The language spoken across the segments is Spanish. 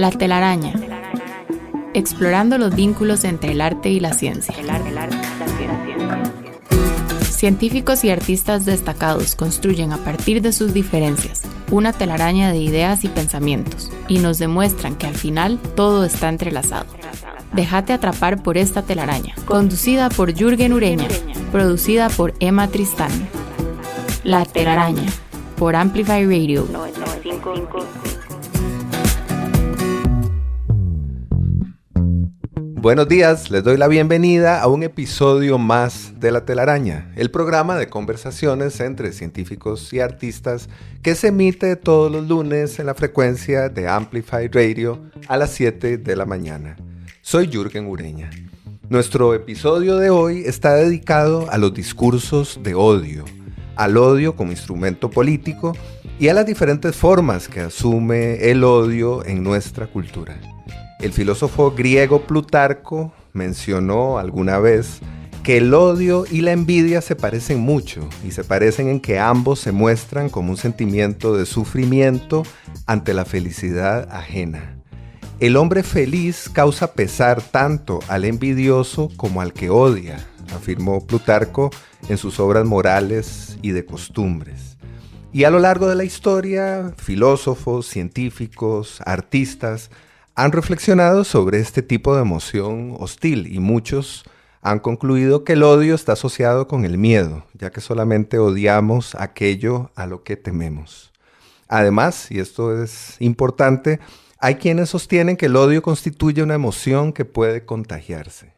La telaraña. Explorando los vínculos entre el arte y la ciencia. Científicos y artistas destacados construyen a partir de sus diferencias una telaraña de ideas y pensamientos y nos demuestran que al final todo está entrelazado. Déjate atrapar por esta telaraña, conducida por Jürgen Ureña, producida por Emma Tristán. La telaraña, por Amplify Radio. Buenos días, les doy la bienvenida a un episodio más de La Telaraña, el programa de conversaciones entre científicos y artistas que se emite todos los lunes en la frecuencia de Amplify Radio a las 7 de la mañana. Soy Jürgen Ureña. Nuestro episodio de hoy está dedicado a los discursos de odio, al odio como instrumento político y a las diferentes formas que asume el odio en nuestra cultura. El filósofo griego Plutarco mencionó alguna vez que el odio y la envidia se parecen mucho y se parecen en que ambos se muestran como un sentimiento de sufrimiento ante la felicidad ajena. El hombre feliz causa pesar tanto al envidioso como al que odia, afirmó Plutarco en sus obras morales y de costumbres. Y a lo largo de la historia, filósofos, científicos, artistas han reflexionado sobre este tipo de emoción hostil y muchos han concluido que el odio está asociado con el miedo, ya que solamente odiamos aquello a lo que tememos. Además, y esto es importante, hay quienes sostienen que el odio constituye una emoción que puede contagiarse.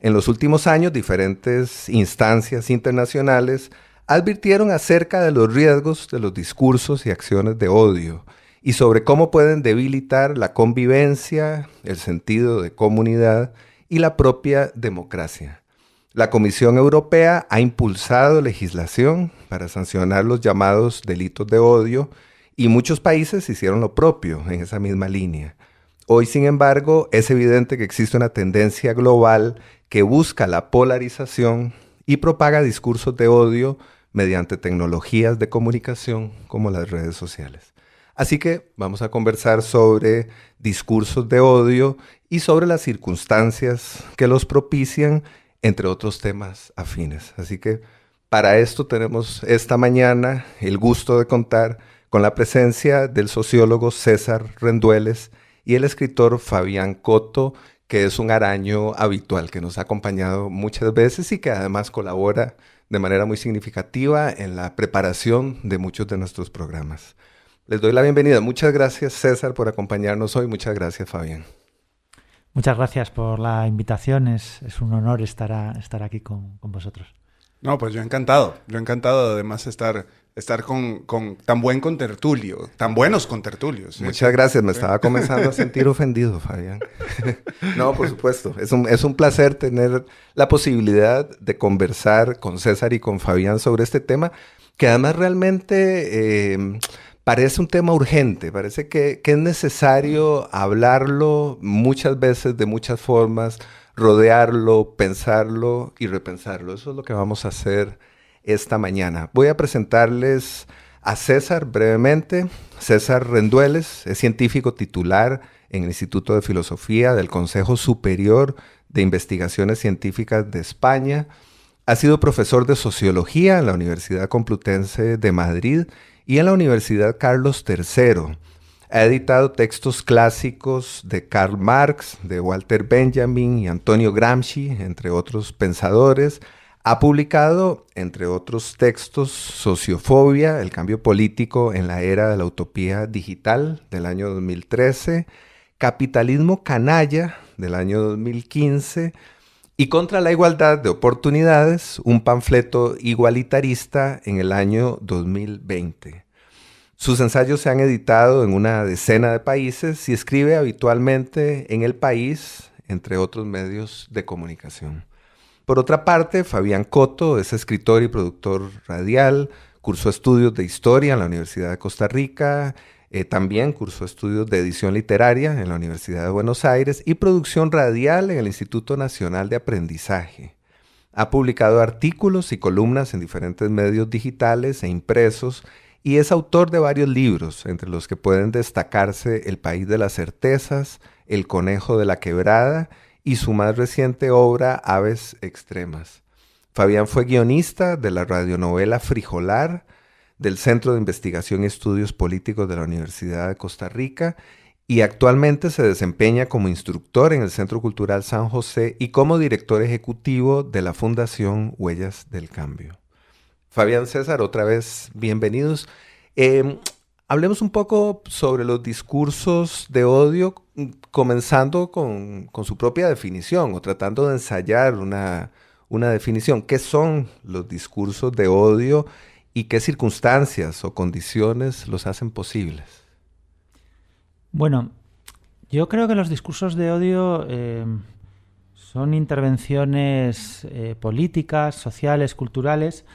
En los últimos años, diferentes instancias internacionales advirtieron acerca de los riesgos de los discursos y acciones de odio, y sobre cómo pueden debilitar la convivencia, el sentido de comunidad y la propia democracia. La Comisión Europea ha impulsado legislación para sancionar los llamados delitos de odio y muchos países hicieron lo propio en esa misma línea. Hoy, sin embargo, es evidente que existe una tendencia global que busca la polarización y propaga discursos de odio mediante tecnologías de comunicación como las redes sociales. Así que vamos a conversar sobre discursos de odio y sobre las circunstancias que los propician, entre otros temas afines. Así que para esto tenemos esta mañana el gusto de contar con la presencia del sociólogo César Rendueles y el escritor Fabián Coto, que es un araño habitual que nos ha acompañado muchas veces y que además colabora de manera muy significativa en la preparación de muchos de nuestros programas. Les doy la bienvenida. Muchas gracias, César, por acompañarnos hoy. Muchas gracias, Fabián. Muchas gracias por la invitación. Es un honor estar aquí con vosotros. No, pues yo encantado además estar con tan buen contertulio, tan buenos contertulios. Muchas gracias, me estaba comenzando a sentir ofendido, Fabián. No, por supuesto, es un placer tener la posibilidad de conversar con César y con Fabián sobre este tema, que además realmente parece un tema urgente, parece que es necesario hablarlo muchas veces, de muchas formas, rodearlo, pensarlo y repensarlo. Eso es lo que vamos a hacer esta mañana. Voy a presentarles a César brevemente. César Rendueles es científico titular en el Instituto de Filosofía del Consejo Superior de Investigaciones Científicas de España. Ha sido profesor de Sociología en la Universidad Complutense de Madrid y en la Universidad Carlos III. Ha editado textos clásicos de Karl Marx, de Walter Benjamin y Antonio Gramsci, entre otros pensadores. Ha publicado, entre otros textos, Sociofobia, el cambio político en la era de la utopía digital, del año 2013, Capitalismo canalla, del año 2015, y Contra la igualdad de oportunidades, un panfleto igualitarista, en el año 2020. Sus ensayos se han editado en una decena de países y escribe habitualmente en El País, entre otros medios de comunicación. Por otra parte, Fabián Coto es escritor y productor radial, cursó estudios de historia en la Universidad de Costa Rica, también cursó estudios de edición literaria en la Universidad de Buenos Aires y producción radial en el Instituto Nacional de Aprendizaje. Ha publicado artículos y columnas en diferentes medios digitales e impresos y es autor de varios libros, entre los que pueden destacarse El país de las certezas, El conejo de la quebrada y su más reciente obra Aves extremas. Fabián fue guionista de la radionovela Frijolar, del Centro de Investigación y Estudios Políticos de la Universidad de Costa Rica, y actualmente se desempeña como instructor en el Centro Cultural San José y como director ejecutivo de la Fundación Huellas del Cambio. Fabián, César, otra vez bienvenidos. Hablemos un poco sobre los discursos de odio, comenzando con su propia definición o tratando de ensayar una definición. ¿Qué son los discursos de odio y qué circunstancias o condiciones los hacen posibles? Bueno, yo creo que los discursos de odio son intervenciones políticas, sociales, culturales,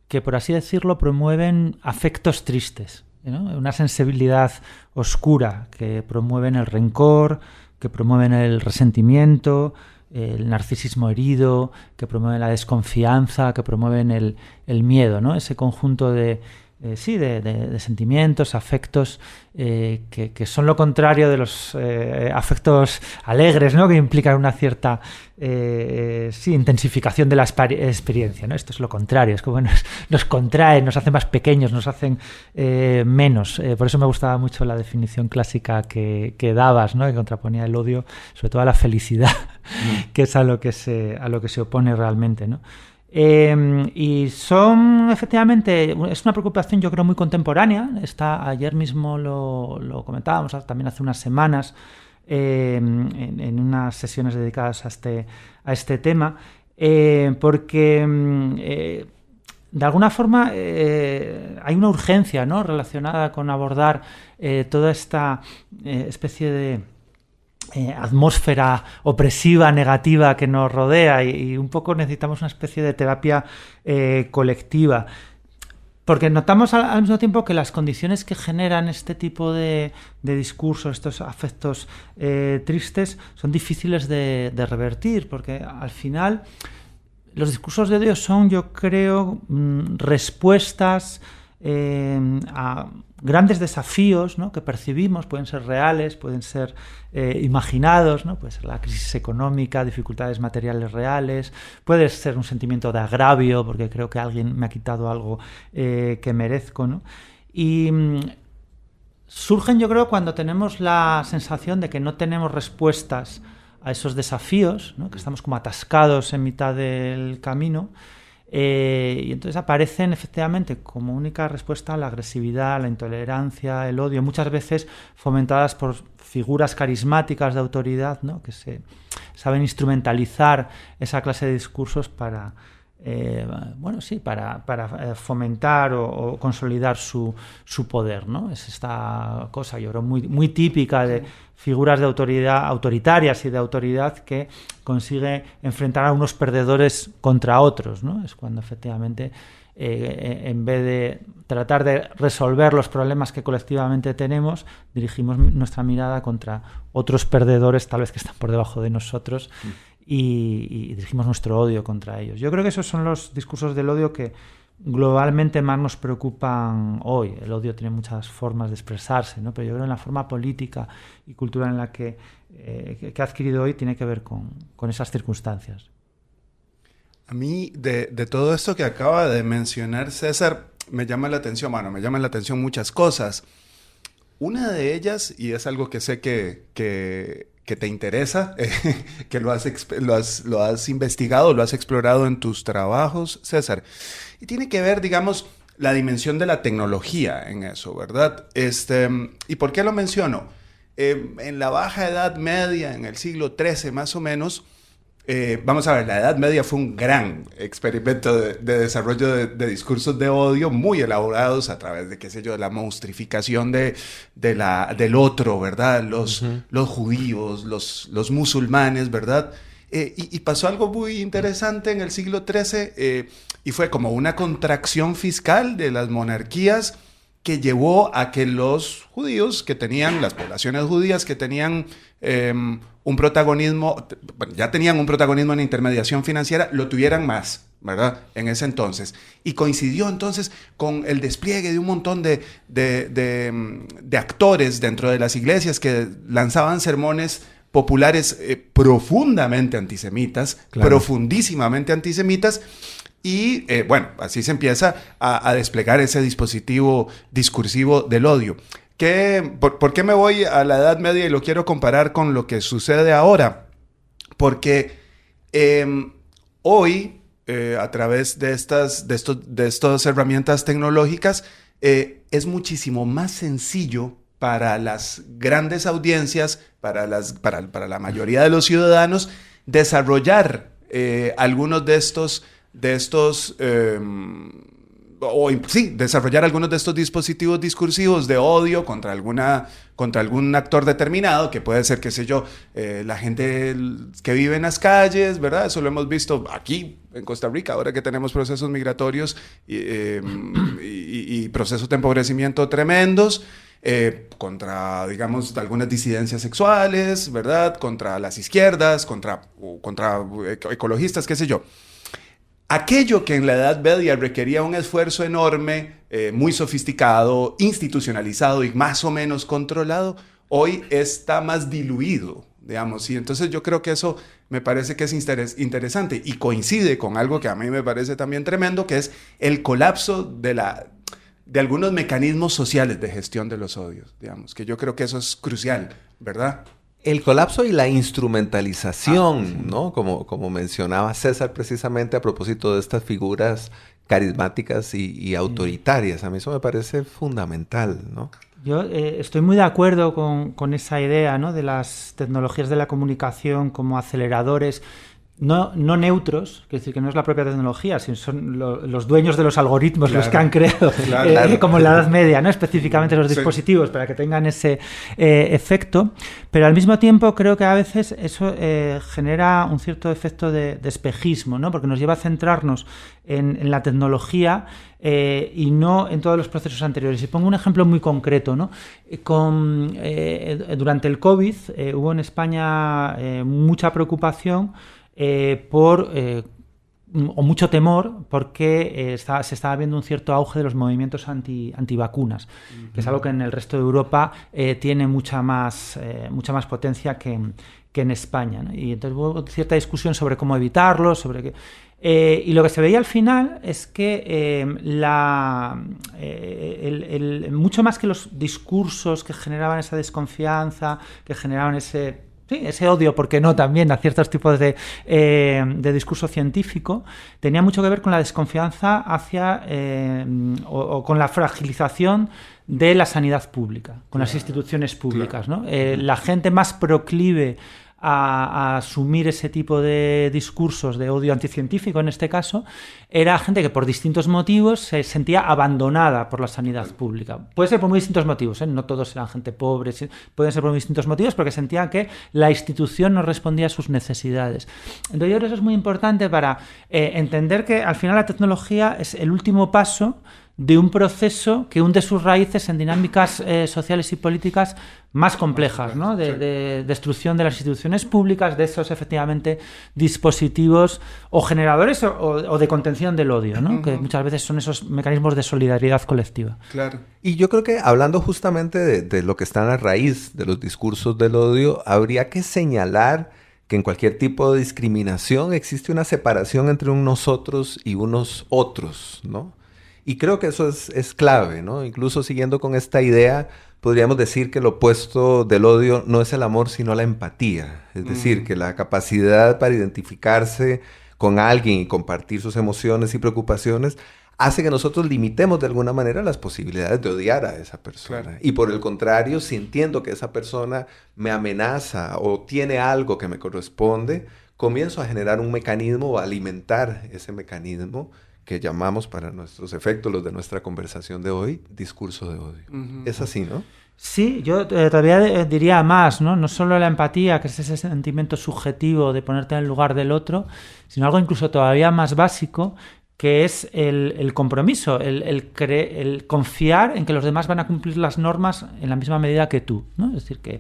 que, por así decirlo, promueven afectos tristes, ¿no? Una sensibilidad oscura, que promueven el rencor, que promueven el resentimiento, el narcisismo herido, que promueven la desconfianza, que promueven el miedo, ¿no? Ese conjunto de sentimientos, afectos que son lo contrario de los afectos alegres, ¿no? Que implican una cierta intensificación de la experiencia, ¿no? Esto es lo contrario, es como nos contraen, nos hacen más pequeños, nos hacen menos. Por eso me gustaba mucho la definición clásica que dabas, ¿no? Que contraponía el odio, sobre todo a la felicidad, que es a lo que se opone realmente, ¿no? Y son, efectivamente, es una preocupación, yo creo, muy contemporánea. Ayer mismo lo comentábamos, también hace unas semanas, en unas sesiones dedicadas a este tema, porque de alguna forma hay una urgencia, ¿no?, relacionada con abordar toda esta especie de atmósfera opresiva, negativa que nos rodea, y un poco necesitamos una especie de terapia colectiva, porque notamos al mismo tiempo que las condiciones que generan este tipo de discursos, estos afectos tristes, son difíciles de revertir, porque al final los discursos de odio son, yo creo, respuestas a grandes desafíos, ¿no?, que percibimos. Pueden ser reales, pueden ser imaginados, ¿no? Puede ser la crisis económica, dificultades materiales reales, puede ser un sentimiento de agravio porque creo que alguien me ha quitado algo que merezco, ¿no? Y surgen, yo creo, cuando tenemos la sensación de que no tenemos respuestas a esos desafíos, ¿no?, que estamos como atascados en mitad del camino. Y entonces aparecen efectivamente como única respuesta la agresividad, la intolerancia, el odio, muchas veces fomentadas por figuras carismáticas de autoridad, ¿no?, que se saben instrumentalizar esa clase de discursos para fomentar o consolidar su poder, ¿no? Es esta cosa, yo creo, muy típica de figuras de autoridad, autoritarias y de autoridad, que consigue enfrentar a unos perdedores contra otros, ¿no? Es cuando efectivamente, en vez de tratar de resolver los problemas que colectivamente tenemos, dirigimos nuestra mirada contra otros perdedores, tal vez que están por debajo de nosotros, y dirigimos nuestro odio contra ellos. Yo creo que esos son los discursos del odio que globalmente más nos preocupan hoy. El odio tiene muchas formas de expresarse, ¿no? Pero yo creo que la forma política y cultural en la que ha adquirido hoy tiene que ver con esas circunstancias. A mí, de todo esto que acaba de mencionar César, me llama la atención muchas cosas. Una de ellas, y es algo que sé que te interesa, que lo has investigado, lo has explorado en tus trabajos, César, y tiene que ver, digamos, la dimensión de la tecnología en eso, ¿verdad? ¿Y por qué lo menciono? En la Baja Edad Media, en el siglo XIII más o menos, vamos a ver, la Edad Media fue un gran experimento de desarrollo de discursos de odio muy elaborados a través de, qué sé yo, de la monstrificación del otro, ¿verdad? Los judíos, los musulmanes, ¿verdad? Y pasó algo muy interesante en el siglo XIII, y fue como una contracción fiscal de las monarquías que llevó a que los judíos las poblaciones judías que tenían un protagonismo, ya tenían un protagonismo en la intermediación financiera, lo tuvieran más, ¿verdad? En ese entonces. Y coincidió entonces con el despliegue de un montón de actores dentro de las iglesias que lanzaban sermones populares profundamente antisemitas, claro, profundísimamente antisemitas. Y bueno, así se empieza a desplegar ese dispositivo discursivo del odio. ¿Por qué me voy a la Edad Media y lo quiero comparar con lo que sucede ahora? Porque hoy, a través de estas herramientas tecnológicas, es muchísimo más sencillo para las grandes audiencias, para la mayoría de los ciudadanos, desarrollar algunos desarrollar algunos de estos dispositivos discursivos de odio contra algún actor determinado, que puede ser, qué sé yo, la gente que vive en las calles, ¿verdad? Eso lo hemos visto aquí en Costa Rica, ahora que tenemos procesos migratorios y procesos de empobrecimiento tremendos, contra, digamos, algunas disidencias sexuales, ¿verdad? Contra las izquierdas, contra ecologistas, qué sé yo. Aquello que en la Edad Media requería un esfuerzo enorme, muy sofisticado, institucionalizado y más o menos controlado, hoy está más diluido, digamos. Y entonces yo creo que eso me parece que es interesante y coincide con algo que a mí me parece también tremendo, que es el colapso de algunos mecanismos sociales de gestión de los odios, digamos, que yo creo que eso es crucial, ¿verdad? El colapso y la instrumentalización, ¿no? Como mencionaba César precisamente a propósito de estas figuras carismáticas y autoritarias. A mí eso me parece fundamental, ¿no? Yo estoy muy de acuerdo con esa idea, ¿no? De las tecnologías de la comunicación como aceleradores no neutros, es decir, que no es la propia tecnología, sino son los dueños de los algoritmos, claro, los que han creado, claro. Como en la Edad Media, ¿no? Específicamente los dispositivos, sí, para que tengan ese efecto, pero al mismo tiempo creo que a veces eso genera un cierto efecto de espejismo, ¿no? Porque nos lleva a centrarnos en la tecnología y no en todos los procesos anteriores. Y pongo un ejemplo muy concreto, ¿no? Durante el COVID hubo en España mucha preocupación o mucho temor porque se estaba viendo un cierto auge de los movimientos antivacunas, que es algo que en el resto de Europa tiene mucha más potencia que en España, ¿no? Y entonces hubo cierta discusión sobre cómo evitarlo, y lo que se veía al final es que mucho más que los discursos que generaban esa desconfianza, que generaban ese odio, ¿por qué no?, también a ciertos tipos de discurso científico, tenía mucho que ver con la desconfianza hacia o con la fragilización de la sanidad pública, con las instituciones públicas, ¿no? La gente más proclive a asumir ese tipo de discursos de odio anticientífico, en este caso, era gente que por distintos motivos se sentía abandonada por la sanidad pública. Puede ser por muy distintos motivos, ¿eh? No todos eran gente pobre, pueden ser por muy distintos motivos, porque sentían que la institución no respondía a sus necesidades. Entonces yo creo que eso es muy importante para entender que al final la tecnología es el último paso de un proceso que hunde sus raíces en dinámicas sociales y políticas más complejas, ¿no? De destrucción de las instituciones públicas, de esos efectivamente dispositivos o generadores o de contención del odio, ¿no? Que muchas veces son esos mecanismos de solidaridad colectiva. Claro. Y yo creo que hablando justamente de lo que está en la raíz de los discursos del odio, habría que señalar que en cualquier tipo de discriminación existe una separación entre un nosotros y unos otros, ¿no? Y creo que eso es clave, ¿no? Incluso siguiendo con esta idea, podríamos decir que lo opuesto del odio no es el amor, sino la empatía. Es decir, que la capacidad para identificarse con alguien y compartir sus emociones y preocupaciones hace que nosotros limitemos de alguna manera las posibilidades de odiar a esa persona. Claro. Y por el contrario, si entiendo que esa persona me amenaza o tiene algo que me corresponde, comienzo a generar un mecanismo o a alimentar ese mecanismo que llamamos, para nuestros efectos, los de nuestra conversación de hoy, discurso de odio. Es así, ¿no? Sí, yo todavía diría más, ¿no? No solo la empatía, que es ese sentimiento subjetivo de ponerte en el lugar del otro, sino algo incluso todavía más básico, que es el compromiso, el confiar en que los demás van a cumplir las normas en la misma medida que tú, ¿no? Es decir, que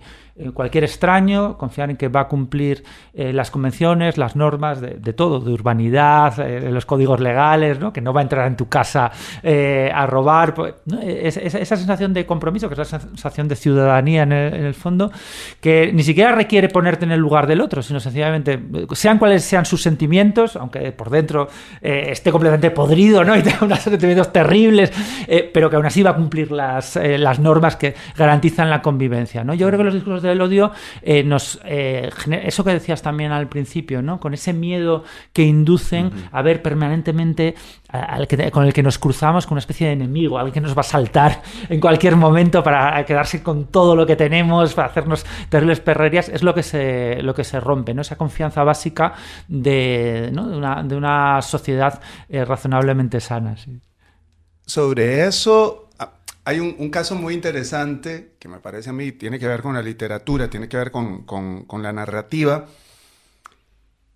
cualquier extraño, confiar en que va a cumplir las convenciones, las normas de todo, de urbanidad, los códigos legales, ¿no? Que no va a entrar en tu casa a robar, pues, ¿no? Esa sensación de compromiso, que es la sensación de ciudadanía en el fondo, que ni siquiera requiere ponerte en el lugar del otro, sino sencillamente, sean cuales sean sus sentimientos, aunque por dentro esté completamente podrido, ¿no? Y tenga unos sentimientos terribles, pero que aún así va a cumplir las normas que garantizan la convivencia, ¿no? Yo creo que los discursos del odio eso que decías también al principio, ¿no? Con ese miedo que inducen a ver permanentemente con el que nos cruzamos, con una especie de enemigo, alguien que nos va a saltar en cualquier momento para quedarse con todo lo que tenemos, para hacernos terribles perrerías, es lo que se rompe, ¿no? Esa confianza básica de una sociedad razonablemente sana. Sí. Sobre eso, hay un caso muy interesante que me parece a mí, tiene que ver con la literatura, tiene que ver con la narrativa.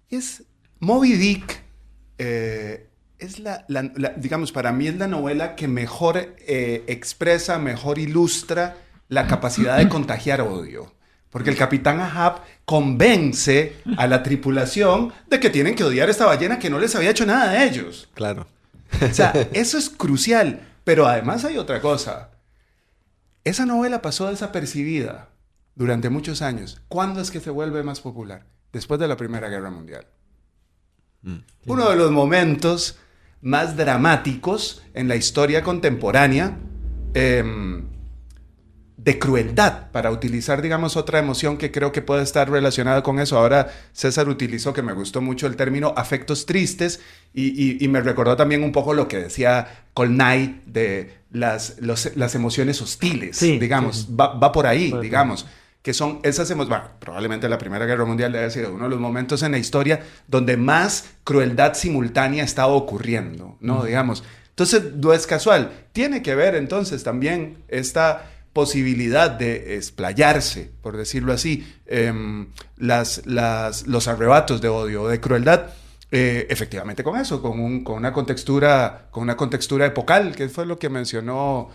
Es Moby Dick. Es digamos, para mí es la novela que mejor expresa, mejor ilustra la capacidad de contagiar odio. Porque el capitán Ahab convence a la tripulación de que tienen que odiar a esta ballena que no les había hecho nada a ellos. Claro. O sea, eso es crucial. Pero además hay otra cosa. Esa novela pasó desapercibida durante muchos años. ¿Cuándo es que se vuelve más popular? Después de la Primera Guerra Mundial. Uno de los momentos más dramáticos en la historia contemporánea de crueldad, para utilizar, digamos, otra emoción que creo que puede estar relacionada con eso. Ahora César utilizó, que me gustó mucho, el término afectos tristes y me recordó también un poco lo que decía Colnay de las emociones hostiles, sí, digamos. Sí. Va por ahí, pues, digamos. Que son esas emociones. Bueno, probablemente la Primera Guerra Mundial debe ser uno de los momentos en la historia donde más crueldad simultánea estaba ocurriendo, ¿no? Digamos. Entonces, no es casual. Tiene que ver, entonces, también esta posibilidad de explayarse, por decirlo así, los arrebatos de odio o de crueldad, efectivamente con eso, con una contextura epocal, que fue lo que mencionó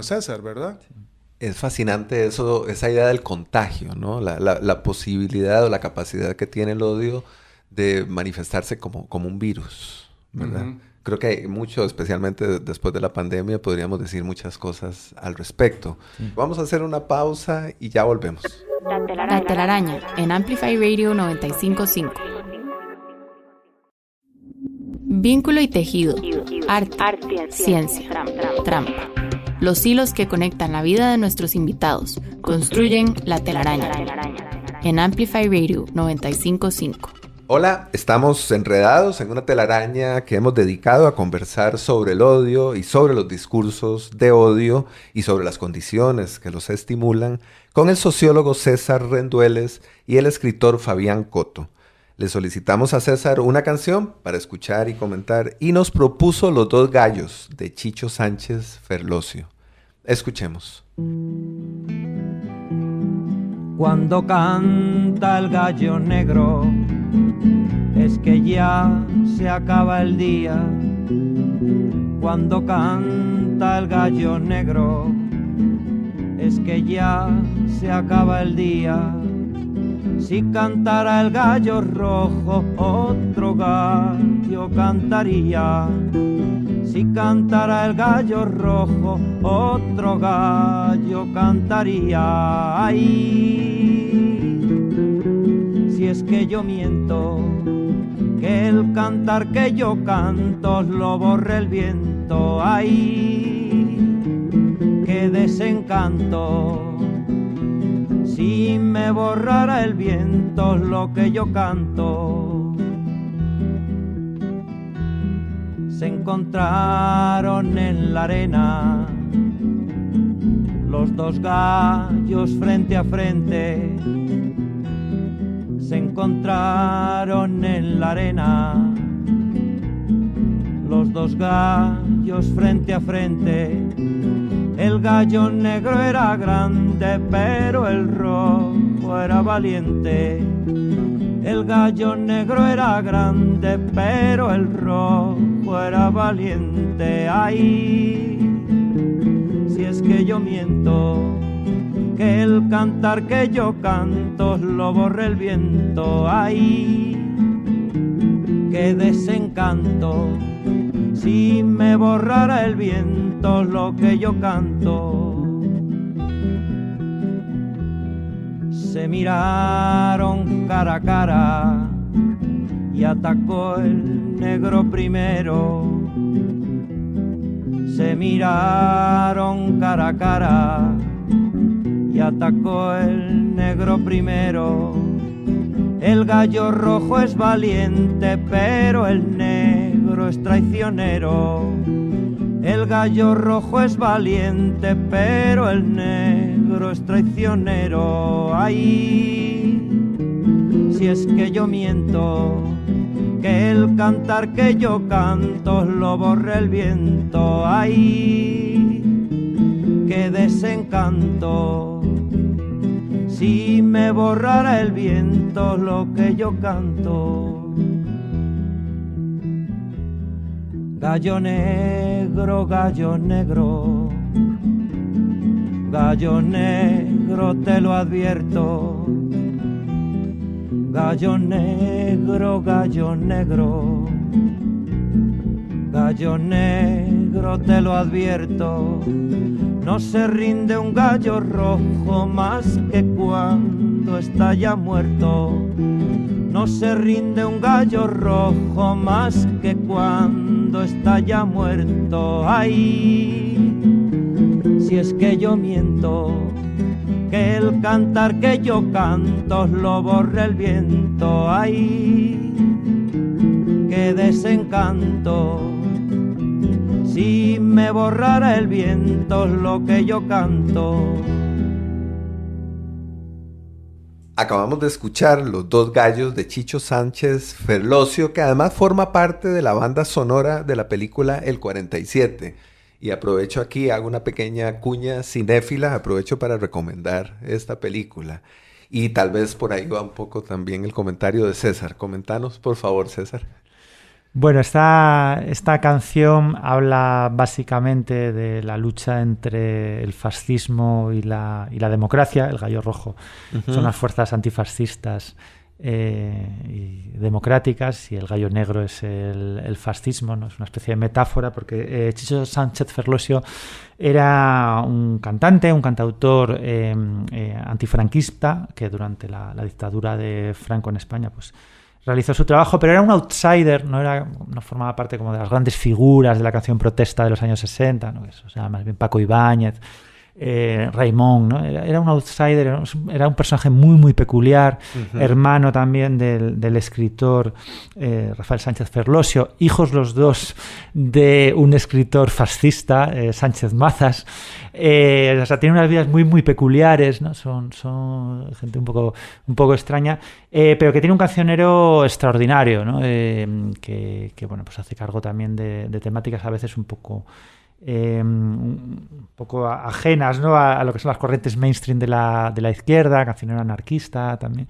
César, ¿verdad? Sí. Es fascinante esa idea del contagio, ¿no? La posibilidad o la capacidad que tiene el odio de manifestarse como un virus, ¿verdad? Uh-huh. Creo que hay mucho, especialmente después de la pandemia, podríamos decir muchas cosas al respecto. Sí. Vamos a hacer una pausa y ya volvemos. La telaraña en Amplify Radio 95.5. Vínculo y tejido, arte, ciencia, trampa. Los hilos que conectan la vida de nuestros invitados construyen la telaraña en Amplify Radio 95.5. Hola, estamos enredados en una telaraña que hemos dedicado a conversar sobre el odio y sobre los discursos de odio y sobre las condiciones que los estimulan con el sociólogo César Rendueles y el escritor Fabián Coto. Le solicitamos a César una canción para escuchar y comentar y nos propuso Los Dos Gallos de Chicho Sánchez Ferlosio. Escuchemos. Cuando canta el gallo negro, es que ya se acaba el día. Cuando canta el gallo negro, es que ya se acaba el día. Si cantara el gallo rojo, otro gallo cantaría. Si cantara el gallo rojo, otro gallo cantaría. Ay, si es que yo miento, que el cantar que yo canto lo borre el viento. Ay, qué desencanto. Si me borrara el viento lo que yo canto. Se encontraron en la arena los dos gallos frente a frente. Se encontraron en la arena los dos gallos frente a frente. El gallo negro era grande, pero el rojo era valiente. El gallo negro era grande, pero el rojo era valiente. Ay, si es que yo miento, que el cantar que yo canto lo borre el viento. Ay, qué desencanto, si me borrara el viento lo que yo canto. Se miraron cara a cara y atacó el negro primero. Se miraron cara a cara y atacó el negro primero. El gallo rojo es valiente, pero el negro es traicionero. El gallo rojo es valiente, pero el negro es traicionero. Ay, si es que yo miento, que el cantar que yo canto lo borre el viento. Ay, qué desencanto, si me borrara el viento lo que yo canto. Gallo negro, gallo negro, gallo negro, te lo advierto. Gallo negro, gallo negro, gallo negro, te lo advierto. No se rinde un gallo rojo más que cuando está ya muerto. No se rinde un gallo rojo más que cuando está ya muerto. Ay, si es que yo miento, que el cantar que yo canto lo borre el viento. Ay, qué desencanto, si me borrara el viento lo que yo canto. Acabamos de escuchar Los dos gallos de Chicho Sánchez Ferlosio, que además forma parte de la banda sonora de la película El 47. Y aprovecho aquí, hago una pequeña cuña cinéfila, aprovecho para recomendar esta película. Y tal vez por ahí va un poco también el comentario de César. Comentanos, por favor, César. Bueno, esta canción habla básicamente de la lucha entre el fascismo y la democracia. El gallo rojo son las fuerzas antifascistas y democráticas, y el gallo negro es el fascismo, ¿no? Es una especie de metáfora, porque Chicho Sánchez Ferlosio era un cantante, un cantautor antifranquista, que durante la dictadura de Franco en España pues realizó su trabajo, pero era un outsider, no formaba parte como de las grandes figuras de la canción protesta de los años 60, ¿no? Eso, o sea, más bien Paco Ibáñez, Raimón, ¿no? Era un outsider, era un personaje muy, muy peculiar, hermano también del escritor Rafael Sánchez Ferlosio, hijos los dos de un escritor fascista, Sánchez Mazas. O sea, tienen unas vidas muy, muy peculiares, ¿no? Son gente un poco extraña, pero que tiene un cancionero extraordinario, ¿no? Que bueno, pues hace cargo también de temáticas a veces un poco ajenas, ¿no? a lo que son las corrientes mainstream de la izquierda, cancionero anarquista también.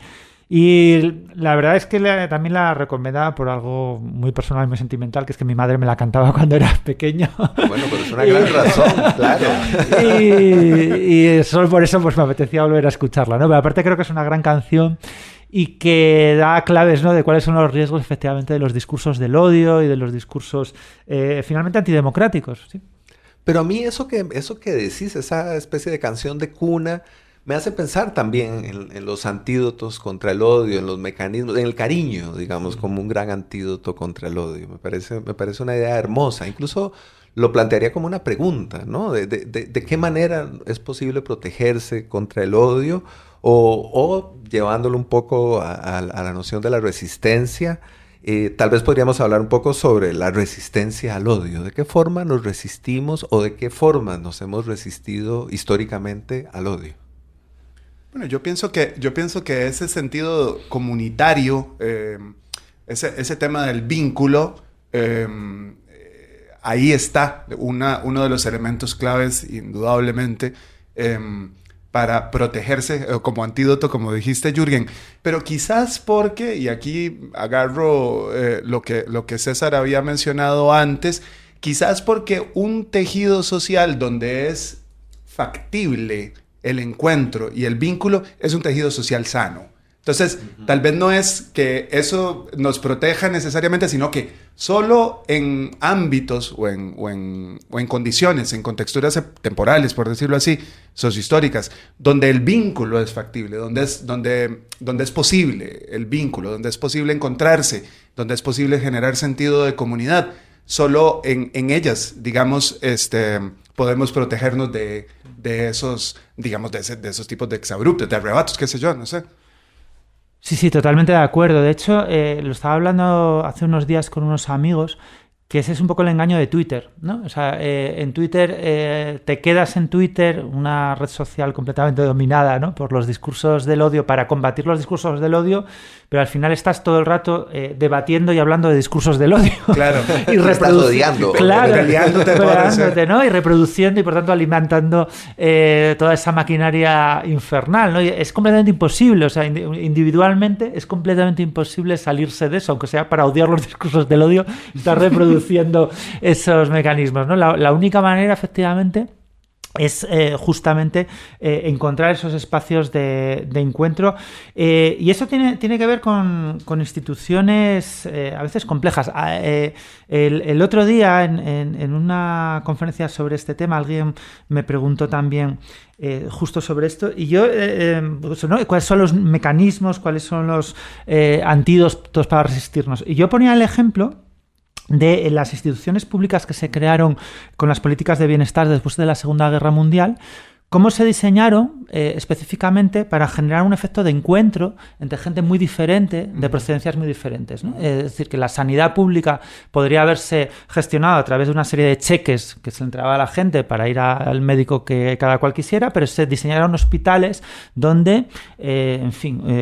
Y la verdad es que también la recomendaba por algo muy personal y muy sentimental, que es que mi madre me la cantaba cuando era pequeño. Bueno, pero es una gran razón, claro. Y solo por eso pues me apetecía volver a escucharla, ¿no? Pero aparte creo que es una gran canción y que da claves, ¿no? De cuáles son los riesgos efectivamente de los discursos del odio y de los discursos finalmente antidemocráticos, ¿sí? Pero a mí eso que decís, esa especie de canción de cuna, me hace pensar también en los antídotos contra el odio, en los mecanismos, en el cariño, digamos, como un gran antídoto contra el odio. Me parece una idea hermosa. Incluso lo plantearía como una pregunta, ¿no? ¿De qué manera es posible protegerse contra el odio? O llevándolo un poco a la noción de la resistencia, tal vez podríamos hablar un poco sobre la resistencia al odio. ¿De qué forma nos resistimos o de qué forma nos hemos resistido históricamente al odio? Bueno, yo pienso que ese sentido comunitario, ese tema del vínculo, ahí está uno de los elementos claves, indudablemente. para protegerse, como antídoto, como dijiste, Jürgen. Pero quizás porque, y aquí agarro lo que César había mencionado antes, quizás porque un tejido social donde es factible el encuentro y el vínculo es un tejido social sano. Entonces, tal vez no es que eso nos proteja necesariamente, sino que solo en ámbitos o en condiciones, en contexturas temporales, por decirlo así, sociohistóricas, donde el vínculo es factible, donde es posible el vínculo, donde es posible encontrarse, donde es posible generar sentido de comunidad, solo en ellas, digamos, podemos protegernos de esos, digamos, de esos tipos de exabruptos, de arrebatos, qué sé yo, no sé. Sí, totalmente de acuerdo. De hecho, lo estaba hablando hace unos días con unos amigos, que ese es un poco el engaño de Twitter, ¿no? O sea, en Twitter te quedas en Twitter, una red social completamente dominada, ¿no?, por los discursos del odio, para combatir los discursos del odio, pero al final estás todo el rato debatiendo y hablando de discursos del odio. Claro, y estás odiando. Claro, peleándote, ¿no? Y reproduciendo y por tanto alimentando toda esa maquinaria infernal, ¿no? Y es completamente imposible, o sea, individualmente es completamente imposible salirse de eso, aunque sea para odiar los discursos del odio, estar reproduciendo esos mecanismos, ¿no? La única manera, efectivamente, es justamente encontrar esos espacios de encuentro, y eso tiene que ver con instituciones a veces complejas. El otro día en una conferencia sobre este tema alguien me preguntó también justo sobre esto, y yo ¿no?, cuáles son los mecanismos, cuáles son los antídotos para resistirnos, y yo ponía el ejemplo de las instituciones públicas que se crearon con las políticas de bienestar después de la Segunda Guerra Mundial, cómo se diseñaron específicamente para generar un efecto de encuentro entre gente muy diferente, de procedencias muy diferentes, ¿no? Es decir, que la sanidad pública podría haberse gestionado a través de una serie de cheques que se le entregaba a la gente para ir al médico que cada cual quisiera, pero se diseñaron hospitales donde,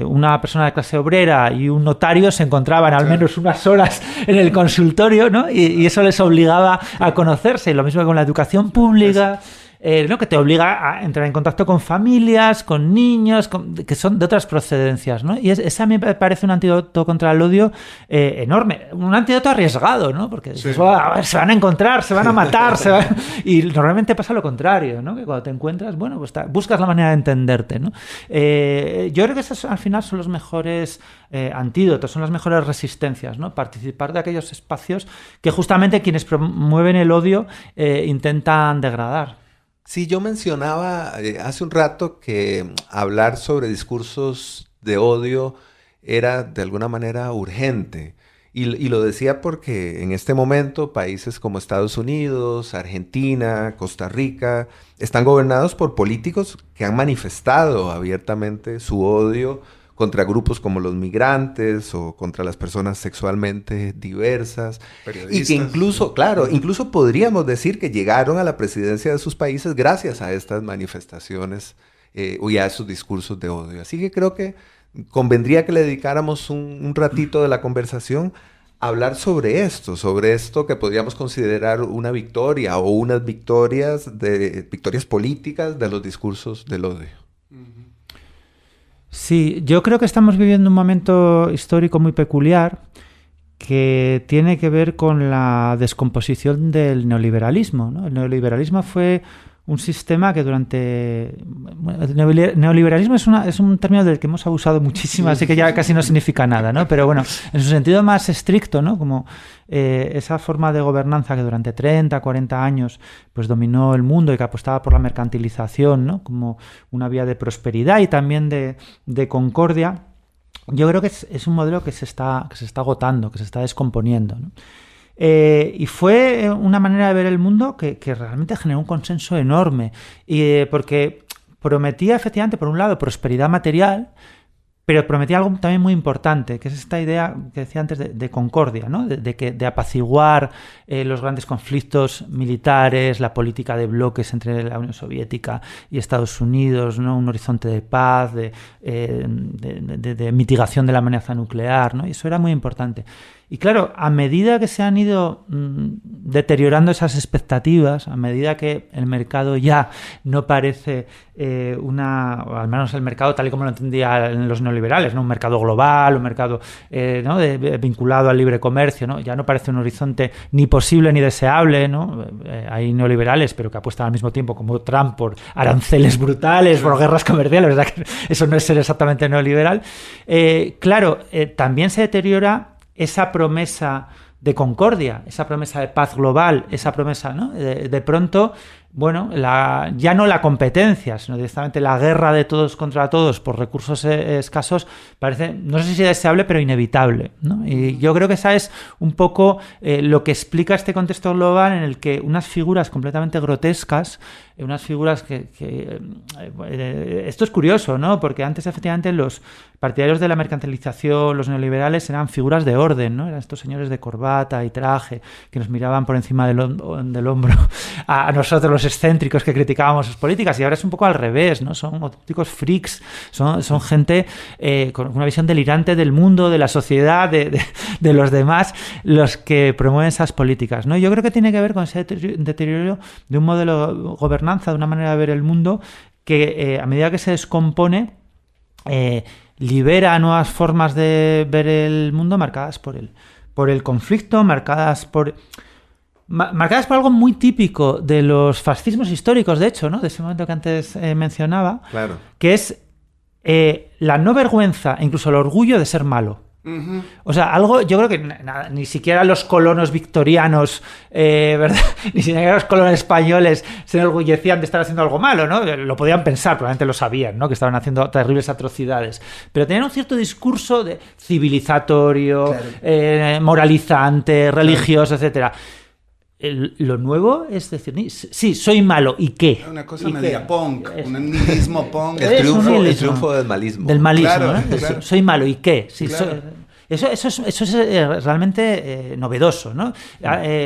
una persona de clase obrera y un notario se encontraban al menos unas horas en el consultorio, ¿no? Y eso les obligaba a conocerse. Y lo mismo que con la educación pública. ¿No?, que te obliga a entrar en contacto con familias, con niños, que son de otras procedencias, ¿no? Y esa me parece un antídoto contra el odio enorme, un antídoto arriesgado, ¿no? Porque dices, se van a encontrar, se van a matar, y normalmente pasa lo contrario, ¿no? Que cuando te encuentras, bueno, pues buscas la manera de entenderte, ¿no? Yo creo que esos al final son los mejores antídotos, son las mejores resistencias, ¿no? Participar de aquellos espacios que justamente quienes promueven el odio intentan degradar. Sí, yo mencionaba hace un rato que hablar sobre discursos de odio era de alguna manera urgente. Y lo decía porque en este momento países como Estados Unidos, Argentina, Costa Rica, están gobernados por políticos que han manifestado abiertamente su odio contra grupos como los migrantes o contra las personas sexualmente diversas. Y que incluso podríamos decir que llegaron a la presidencia de sus países gracias a estas manifestaciones y a esos discursos de odio. Así que creo que convendría que le dedicáramos un ratito de la conversación a hablar sobre esto que podríamos considerar una victoria o unas victorias políticas de los discursos del odio. Sí, yo creo que estamos viviendo un momento histórico muy peculiar que tiene que ver con la descomposición del neoliberalismo, ¿no? El neoliberalismo fue un sistema que el neoliberalismo es un término del que hemos abusado muchísimo, así que ya casi no significa nada, ¿no? Pero bueno, en su sentido más estricto, ¿no? Como esa forma de gobernanza que durante 30, 40 años pues dominó el mundo y que apostaba por la mercantilización, ¿no?, como una vía de prosperidad y también de concordia. Yo creo que es un modelo que se está agotando, que se está descomponiendo, ¿no? Y fue una manera de ver el mundo que realmente generó un consenso enorme, porque prometía efectivamente, por un lado, prosperidad material, pero prometía algo también muy importante, que es esta idea que decía antes de concordia, ¿no? de apaciguar los grandes conflictos militares, la política de bloques entre la Unión Soviética y Estados Unidos, ¿no? Un horizonte de paz, de mitigación de la amenaza nuclear, ¿no? Y eso era muy importante. Y claro, a medida que se han ido deteriorando esas expectativas, a medida que el mercado ya no parece o al menos el mercado tal y como lo entendían los neoliberales, ¿no? Un mercado global, un mercado ¿no? vinculado al libre comercio, ¿no? Ya no parece un horizonte ni posible ni deseable, ¿no? Hay neoliberales, pero que apuestan al mismo tiempo, como Trump, por aranceles brutales, por guerras comerciales, ¿verdad? Que eso no es ser exactamente neoliberal. Claro, también se deteriora esa promesa de concordia, esa promesa de paz global, esa promesa, ¿no? De pronto, bueno, ya no la competencia, sino directamente la guerra de todos contra todos por recursos escasos parece, no sé si deseable, pero inevitable, ¿no? Y yo creo que esa es un poco lo que explica este contexto global en el que unas figuras completamente grotescas, unas figuras esto es curioso, ¿no? Porque antes efectivamente los partidarios de la mercantilización, los neoliberales, eran figuras de orden, ¿no? Eran estos señores de corbata y traje que nos miraban por encima del hombro a nosotros, los excéntricos que criticábamos sus políticas, y ahora es un poco al revés, ¿no? Son auténticos freaks, son gente con una visión delirante del mundo, de la sociedad, de los demás, los que promueven esas políticas, ¿no? Yo creo que tiene que ver con ese deterioro de un modelo gobernanza, de una manera de ver el mundo que a medida que se descompone libera nuevas formas de ver el mundo marcadas por el conflicto, marcadas por algo muy típico de los fascismos históricos, de hecho, ¿no? De ese momento que antes mencionaba, claro, que es la no vergüenza e incluso el orgullo de ser malo. Uh-huh. O sea, algo, yo creo que ni siquiera los colonos victorianos, ¿verdad? Ni siquiera los colonos españoles se enorgullecían de estar haciendo algo malo, ¿no? Lo podían pensar, probablemente lo sabían, ¿no? Que estaban haciendo terribles atrocidades, pero tenían un cierto discurso de civilizatorio, claro, moralizante, religioso, claro, etcétera. Lo nuevo es decir, sí, soy malo, ¿y qué? Una cosa media punk, un nihilismo punk. El triunfo del malismo. Del malismo, claro, ¿no? Claro. Soy malo, ¿y qué? Sí, claro. Eso es realmente novedoso, ¿no?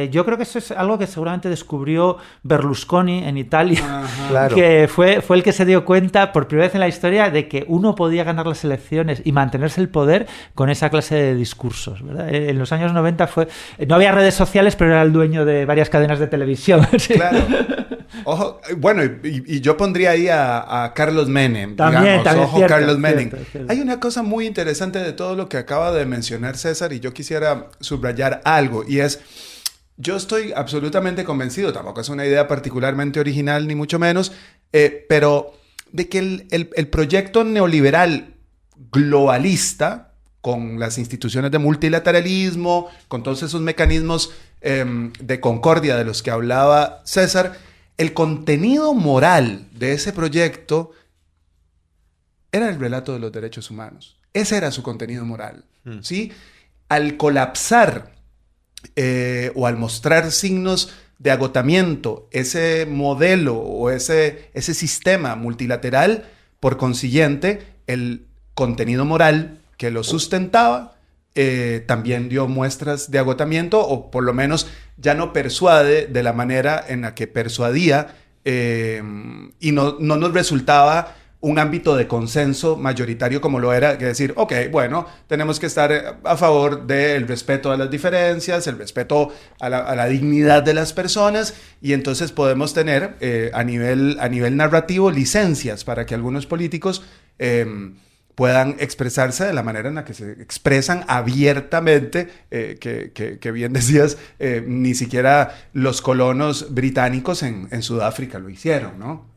Yo creo que eso es algo que seguramente descubrió Berlusconi en Italia, claro, que fue el que se dio cuenta por primera vez en la historia de que uno podía ganar las elecciones y mantenerse el poder con esa clase de discursos, ¿verdad? En los años 90 no había redes sociales, pero era el dueño de varias cadenas de televisión. Claro. Ojo, bueno, y yo pondría ahí a Carlos Menem. También, ojo, cierto, Carlos Menem. Cierto. Hay una cosa muy interesante de todo lo que acaba de mencionar César, y yo quisiera subrayar algo, y es, yo estoy absolutamente convencido, tampoco es una idea particularmente original, ni mucho menos, pero de que el proyecto neoliberal globalista, con las instituciones de multilateralismo, con todos esos mecanismos de concordia de los que hablaba César, el contenido moral de ese proyecto era el relato de los derechos humanos. Ese era su contenido moral, ¿sí? Al colapsar o al mostrar signos de agotamiento ese modelo o ese sistema multilateral, por consiguiente, el contenido moral que lo sustentaba también dio muestras de agotamiento, o por lo menos ya no persuade de la manera en la que persuadía, y no nos resultaba un ámbito de consenso mayoritario como lo era, que decir, ok, bueno, tenemos que estar a favor del respeto a las diferencias, el respeto a la dignidad de las personas, y entonces podemos tener a nivel narrativo licencias para que algunos políticos puedan expresarse de la manera en la que se expresan abiertamente, que bien decías, ni siquiera los colonos británicos en Sudáfrica lo hicieron, ¿no?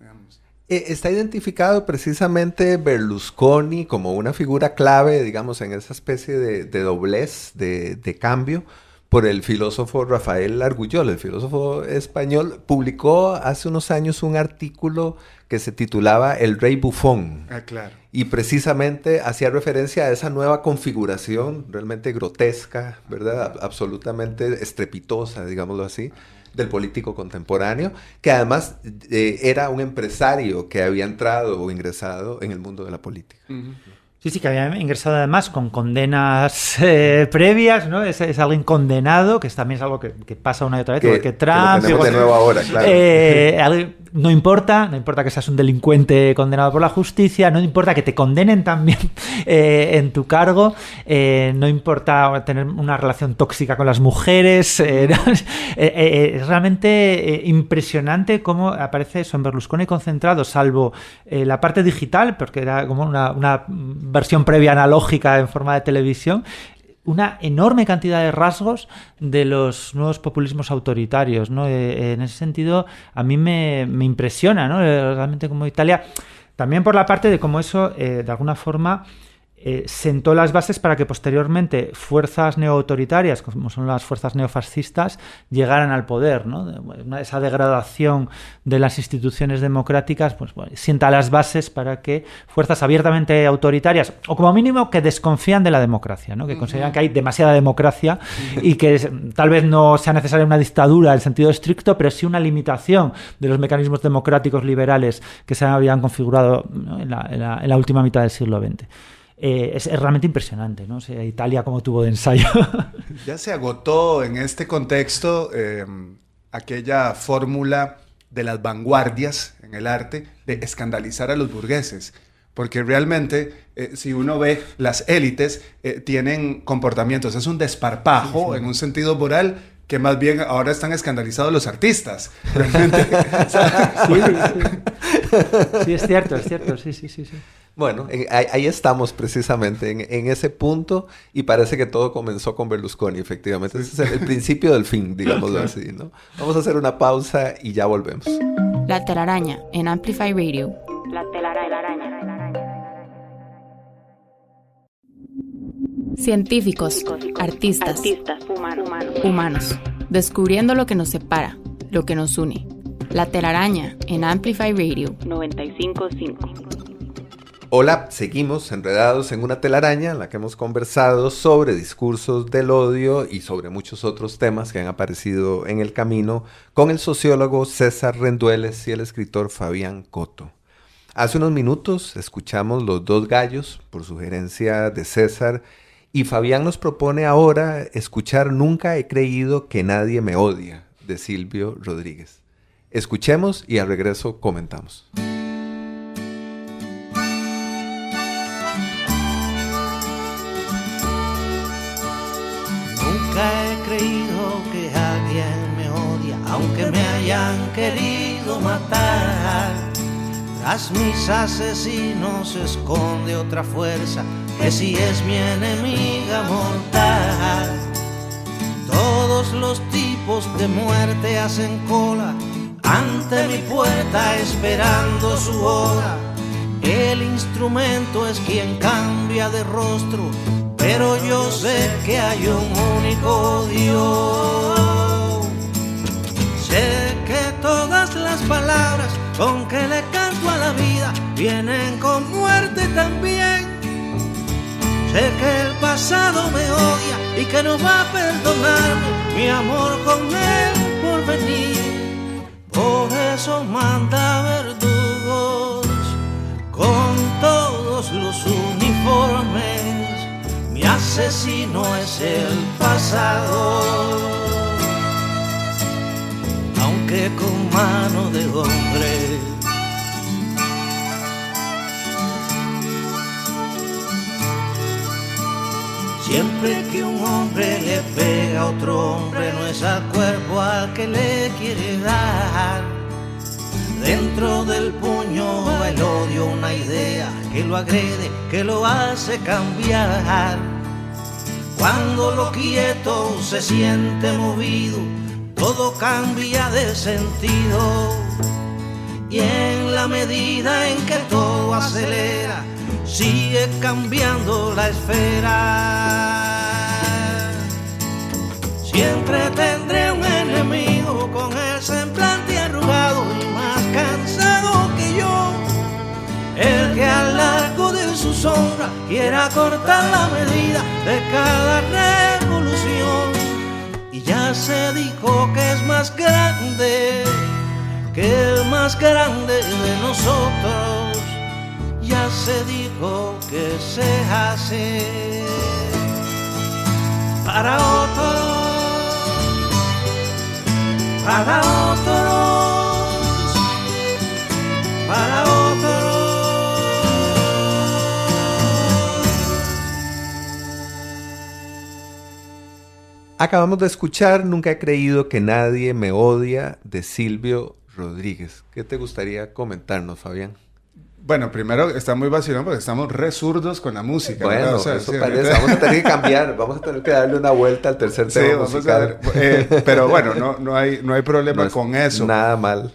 Está identificado precisamente Berlusconi como una figura clave, digamos, en esa especie de doblez, de cambio, por el filósofo Rafael Argullol. El filósofo español publicó hace unos años un artículo que se titulaba El Rey Bufón. Ah, claro. Y precisamente hacía referencia a esa nueva configuración realmente grotesca, ¿verdad? Absolutamente estrepitosa, digámoslo así, del político contemporáneo, que además era un empresario que había entrado o ingresado en el mundo de la política. Uh-huh. Sí, sí, que había ingresado además con condenas previas, ¿no? Es alguien condenado, que también es algo que pasa una y otra vez, igual que Trump. Que lo tenemos de nuevo ahora, claro. No importa que seas un delincuente condenado por la justicia, no importa que te condenen también en tu cargo, no importa tener una relación tóxica con las mujeres. Es realmente impresionante cómo aparece eso en Berlusconi concentrado, salvo la parte digital, porque era como una versión previa analógica en forma de televisión, una enorme cantidad de rasgos de los nuevos populismos autoritarios, ¿no? En ese sentido, a mí me impresiona, ¿no? Realmente como Italia, también por la parte de cómo eso, de alguna forma, sentó las bases para que posteriormente fuerzas neoautoritarias, como son las fuerzas neofascistas, llegaran al poder, ¿no? Esa degradación de las instituciones democráticas, pues bueno, sienta las bases para que fuerzas abiertamente autoritarias, o como mínimo que desconfían de la democracia, ¿no? Que consideran que hay demasiada democracia y que tal vez no sea necesaria una dictadura en sentido estricto, pero sí una limitación de los mecanismos democráticos liberales que se habían configurado, ¿no? en la última mitad del siglo XX. Es realmente impresionante, ¿no? O sea, Italia como tubo de ensayo. Ya se agotó en este contexto aquella fórmula de las vanguardias en el arte de escandalizar a los burgueses. Porque realmente, si uno ve, las élites tienen comportamientos, es un desparpajo en un sentido moral que más bien ahora están escandalizados los artistas. Realmente. Sí, es cierto, sí. Bueno, ahí estamos precisamente en ese punto y parece que todo comenzó con Berlusconi, efectivamente. Ese es el principio del fin, digámoslo así, ¿no? Vamos a hacer una pausa y ya volvemos. La telaraña en Amplify Radio. La telaraña. Científicos, artistas, humanos, descubriendo lo que nos separa, lo que nos une. La telaraña en Amplify Radio 95.5. Hola, seguimos enredados en una telaraña en la que hemos conversado sobre discursos del odio y sobre muchos otros temas que han aparecido en el camino con el sociólogo César Rendueles y el escritor Fabián Coto. Hace unos minutos escuchamos Los dos gallos por sugerencia de César y Fabián nos propone ahora escuchar Nunca he creído que nadie me odia de Silvio Rodríguez. Escuchemos y al regreso comentamos. Nunca he creído que alguien me odia, aunque me hayan querido matar. Tras mis asesinos se esconde otra fuerza que si es mi enemiga mortal. Todos los tipos de muerte hacen cola ante mi puerta esperando su hora. El instrumento es quien cambia de rostro, pero yo sé que hay un único Dios. Sé que todas las palabras con que le canto a la vida vienen con muerte también. Sé que el pasado me odia y que no va a perdonarme mi amor con el porvenir. Por eso manda verdugos con todos los uniformes. Mi asesino es el pasado, aunque con mano de hombre. Siempre que un hombre le pega a otro hombre, no es al cuerpo al que le quiere dar. Dentro del puño va el odio, una idea que lo agrede, que lo hace cambiar. Cuando lo quieto se siente movido, todo cambia de sentido. Y en la medida en que todo acelera, sigue cambiando la esfera. Siempre tendré un enemigo con el semblante arrugado y más cansado que yo, el que al largo de su sombra quiera cortar la medida de cada revolución. Y ya se dijo que es más grande que el más grande de nosotros. ya se dijo que se hace para otros, para otros, para otros. Acabamos de escuchar Nunca he creído que nadie me odia, de Silvio Rodríguez. ¿Qué te gustaría comentarnos, Fabián? Bueno, primero está muy vacilón porque estamos re zurdos con la música. Bueno, o sea, eso sí, parece. Vamos a tener que cambiar, vamos a tener que darle una vuelta al tercer tema musical. Vamos a ver. Pero bueno, no hay problema No es con eso. Nada mal.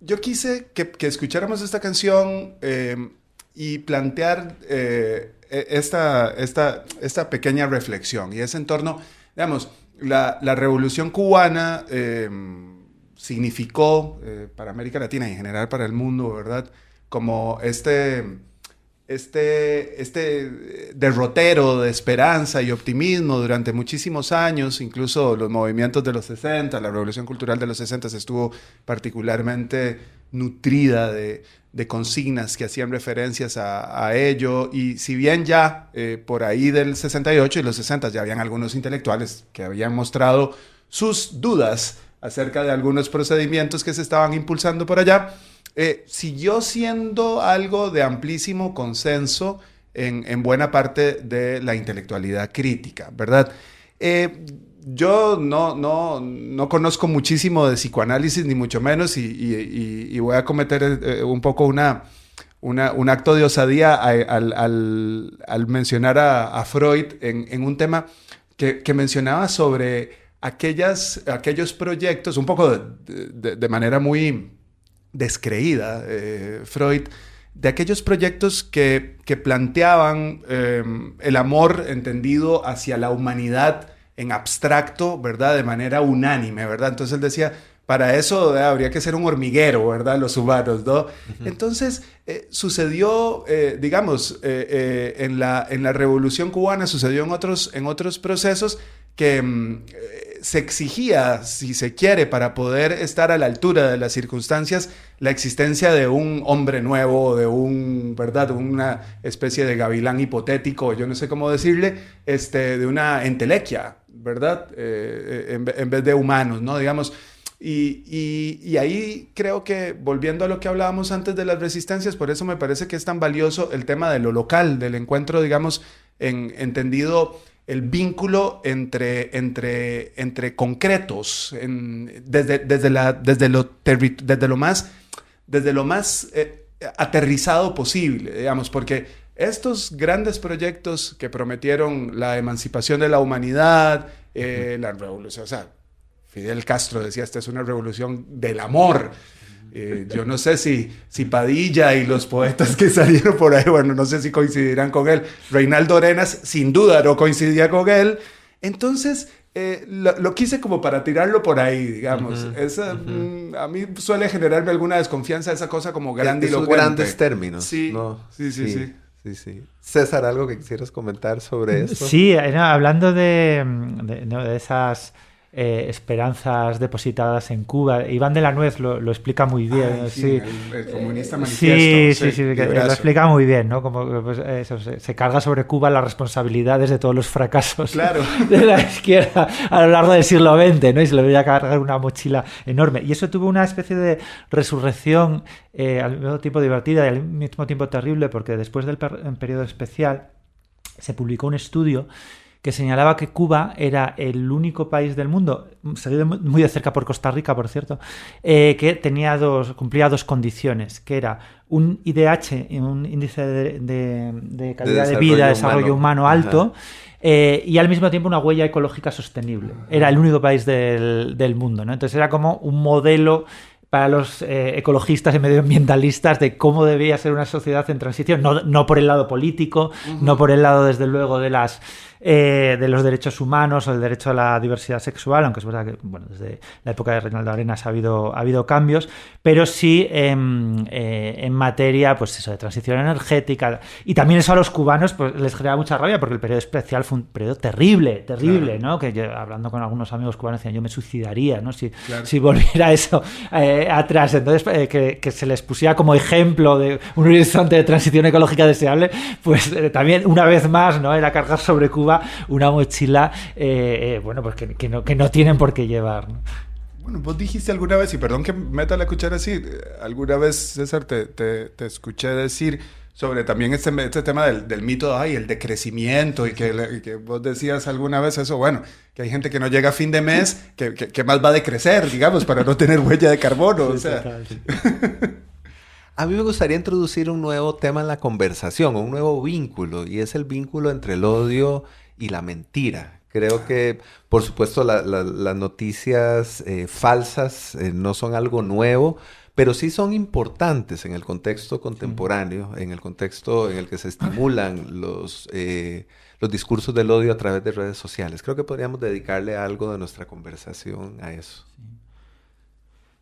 Yo quise que escucháramos esta canción y plantear esta pequeña reflexión. Y es en torno, digamos, la Revolución Cubana significó para América Latina y en general para el mundo, ¿verdad? Como este derrotero de esperanza y optimismo durante muchísimos años, incluso los movimientos de los 60, la revolución cultural de los 60 estuvo particularmente nutrida de consignas que hacían referencias a ello, y si bien ya por ahí del 68 y los 60 ya habían algunos intelectuales que habían mostrado sus dudas acerca de algunos procedimientos que se estaban impulsando por allá, siguió siendo algo de amplísimo consenso en buena parte de la intelectualidad crítica, ¿verdad? Yo no conozco muchísimo de psicoanálisis, ni mucho menos, y voy a cometer un poco un acto de osadía al mencionar a Freud en un tema que mencionaba sobre aquellos proyectos, un poco de manera muy descreída, Freud, de aquellos proyectos que planteaban el amor entendido hacia la humanidad en abstracto, ¿verdad? De manera unánime, ¿verdad? Entonces él decía, para eso habría que ser un hormiguero, ¿verdad? Los humanos, ¿no? Uh-huh. Entonces sucedió, digamos, en la Revolución Cubana, sucedió en otros procesos que se exigía, si se quiere, para poder estar a la altura de las circunstancias, la existencia de un hombre nuevo, de ¿verdad? Una especie de gavilán hipotético, yo no sé cómo decirle, de una entelequia, ¿verdad? En vez de humanos, ¿no? Digamos. Y ahí creo que, volviendo a lo que hablábamos antes de las resistencias, por eso me parece que es tan valioso el tema de lo local, del encuentro, digamos, entendido el vínculo entre concretos, desde lo más aterrizado posible, digamos, porque estos grandes proyectos que prometieron la emancipación de la humanidad, la revolución, o sea, Fidel Castro decía, esta es una revolución del amor. Yo no sé si Padilla y los poetas que salieron por ahí, bueno, no sé si coincidirán con él. Reinaldo Arenas sin duda no coincidía con él. Entonces, lo quise como para tirarlo por ahí, digamos. Uh-huh. A mí suele generarme alguna desconfianza esa cosa como grandilocuente. Esos grandes términos. Sí, ¿no? Sí. César, ¿algo que quisieras comentar sobre eso? Sí, hablando de esas esperanzas depositadas en Cuba. Iván de la Nuez lo explica muy bien. Ay, sí. El comunista manifiesto. Sí, lo explica muy bien, ¿no? Como pues, eso, se carga sobre Cuba las responsabilidades de todos los fracasos de la izquierda a lo largo del siglo XX, ¿no? Y se le veía cargar una mochila enorme. Y eso tuvo una especie de resurrección al mismo tiempo divertida y al mismo tiempo terrible, porque después del periodo especial se publicó un estudio que señalaba que Cuba era el único país del mundo, seguido muy de cerca por Costa Rica, por cierto, que cumplía dos condiciones, que era un IDH, un índice de calidad de vida, desarrollo humano alto, y al mismo tiempo una huella ecológica sostenible. Era el único país del mundo, ¿no? Entonces era como un modelo para los ecologistas y medioambientalistas de cómo debía ser una sociedad en transición, no por el lado político, no por el lado, desde luego, de las de los derechos humanos o del derecho a la diversidad sexual, aunque es verdad que bueno, desde la época de Reinaldo Arenas ha habido cambios, pero sí en materia pues eso, de transición energética. Y también eso a los cubanos pues, les genera mucha rabia, porque el periodo especial fue un periodo terrible, claro, ¿no? Que yo, hablando con algunos amigos cubanos, decían, yo me suicidaría, ¿no? Si volviera eso atrás. Entonces, que se les pusiera como ejemplo de un horizonte de transición ecológica deseable, pues también, una vez más, ¿no? Era cargar sobre Cuba una mochila, bueno, pues que no tienen por qué llevar, ¿no? Bueno, vos dijiste alguna vez, y perdón que meta la cuchara así, alguna vez, César, te escuché decir sobre también este tema del mito de el decrecimiento, y que vos decías alguna vez eso, bueno, que hay gente que no llega a fin de mes, que más va a decrecer, digamos, para no tener huella de carbono, sí, o sea. Total, sí. A mí me gustaría introducir un nuevo tema en la conversación, un nuevo vínculo, y es el vínculo entre el odio y la mentira. Creo que, por supuesto, las noticias falsas no son algo nuevo, pero sí son importantes en el contexto contemporáneo, en el contexto en el que se estimulan los discursos del odio a través de redes sociales. Creo que podríamos dedicarle algo de nuestra conversación a eso.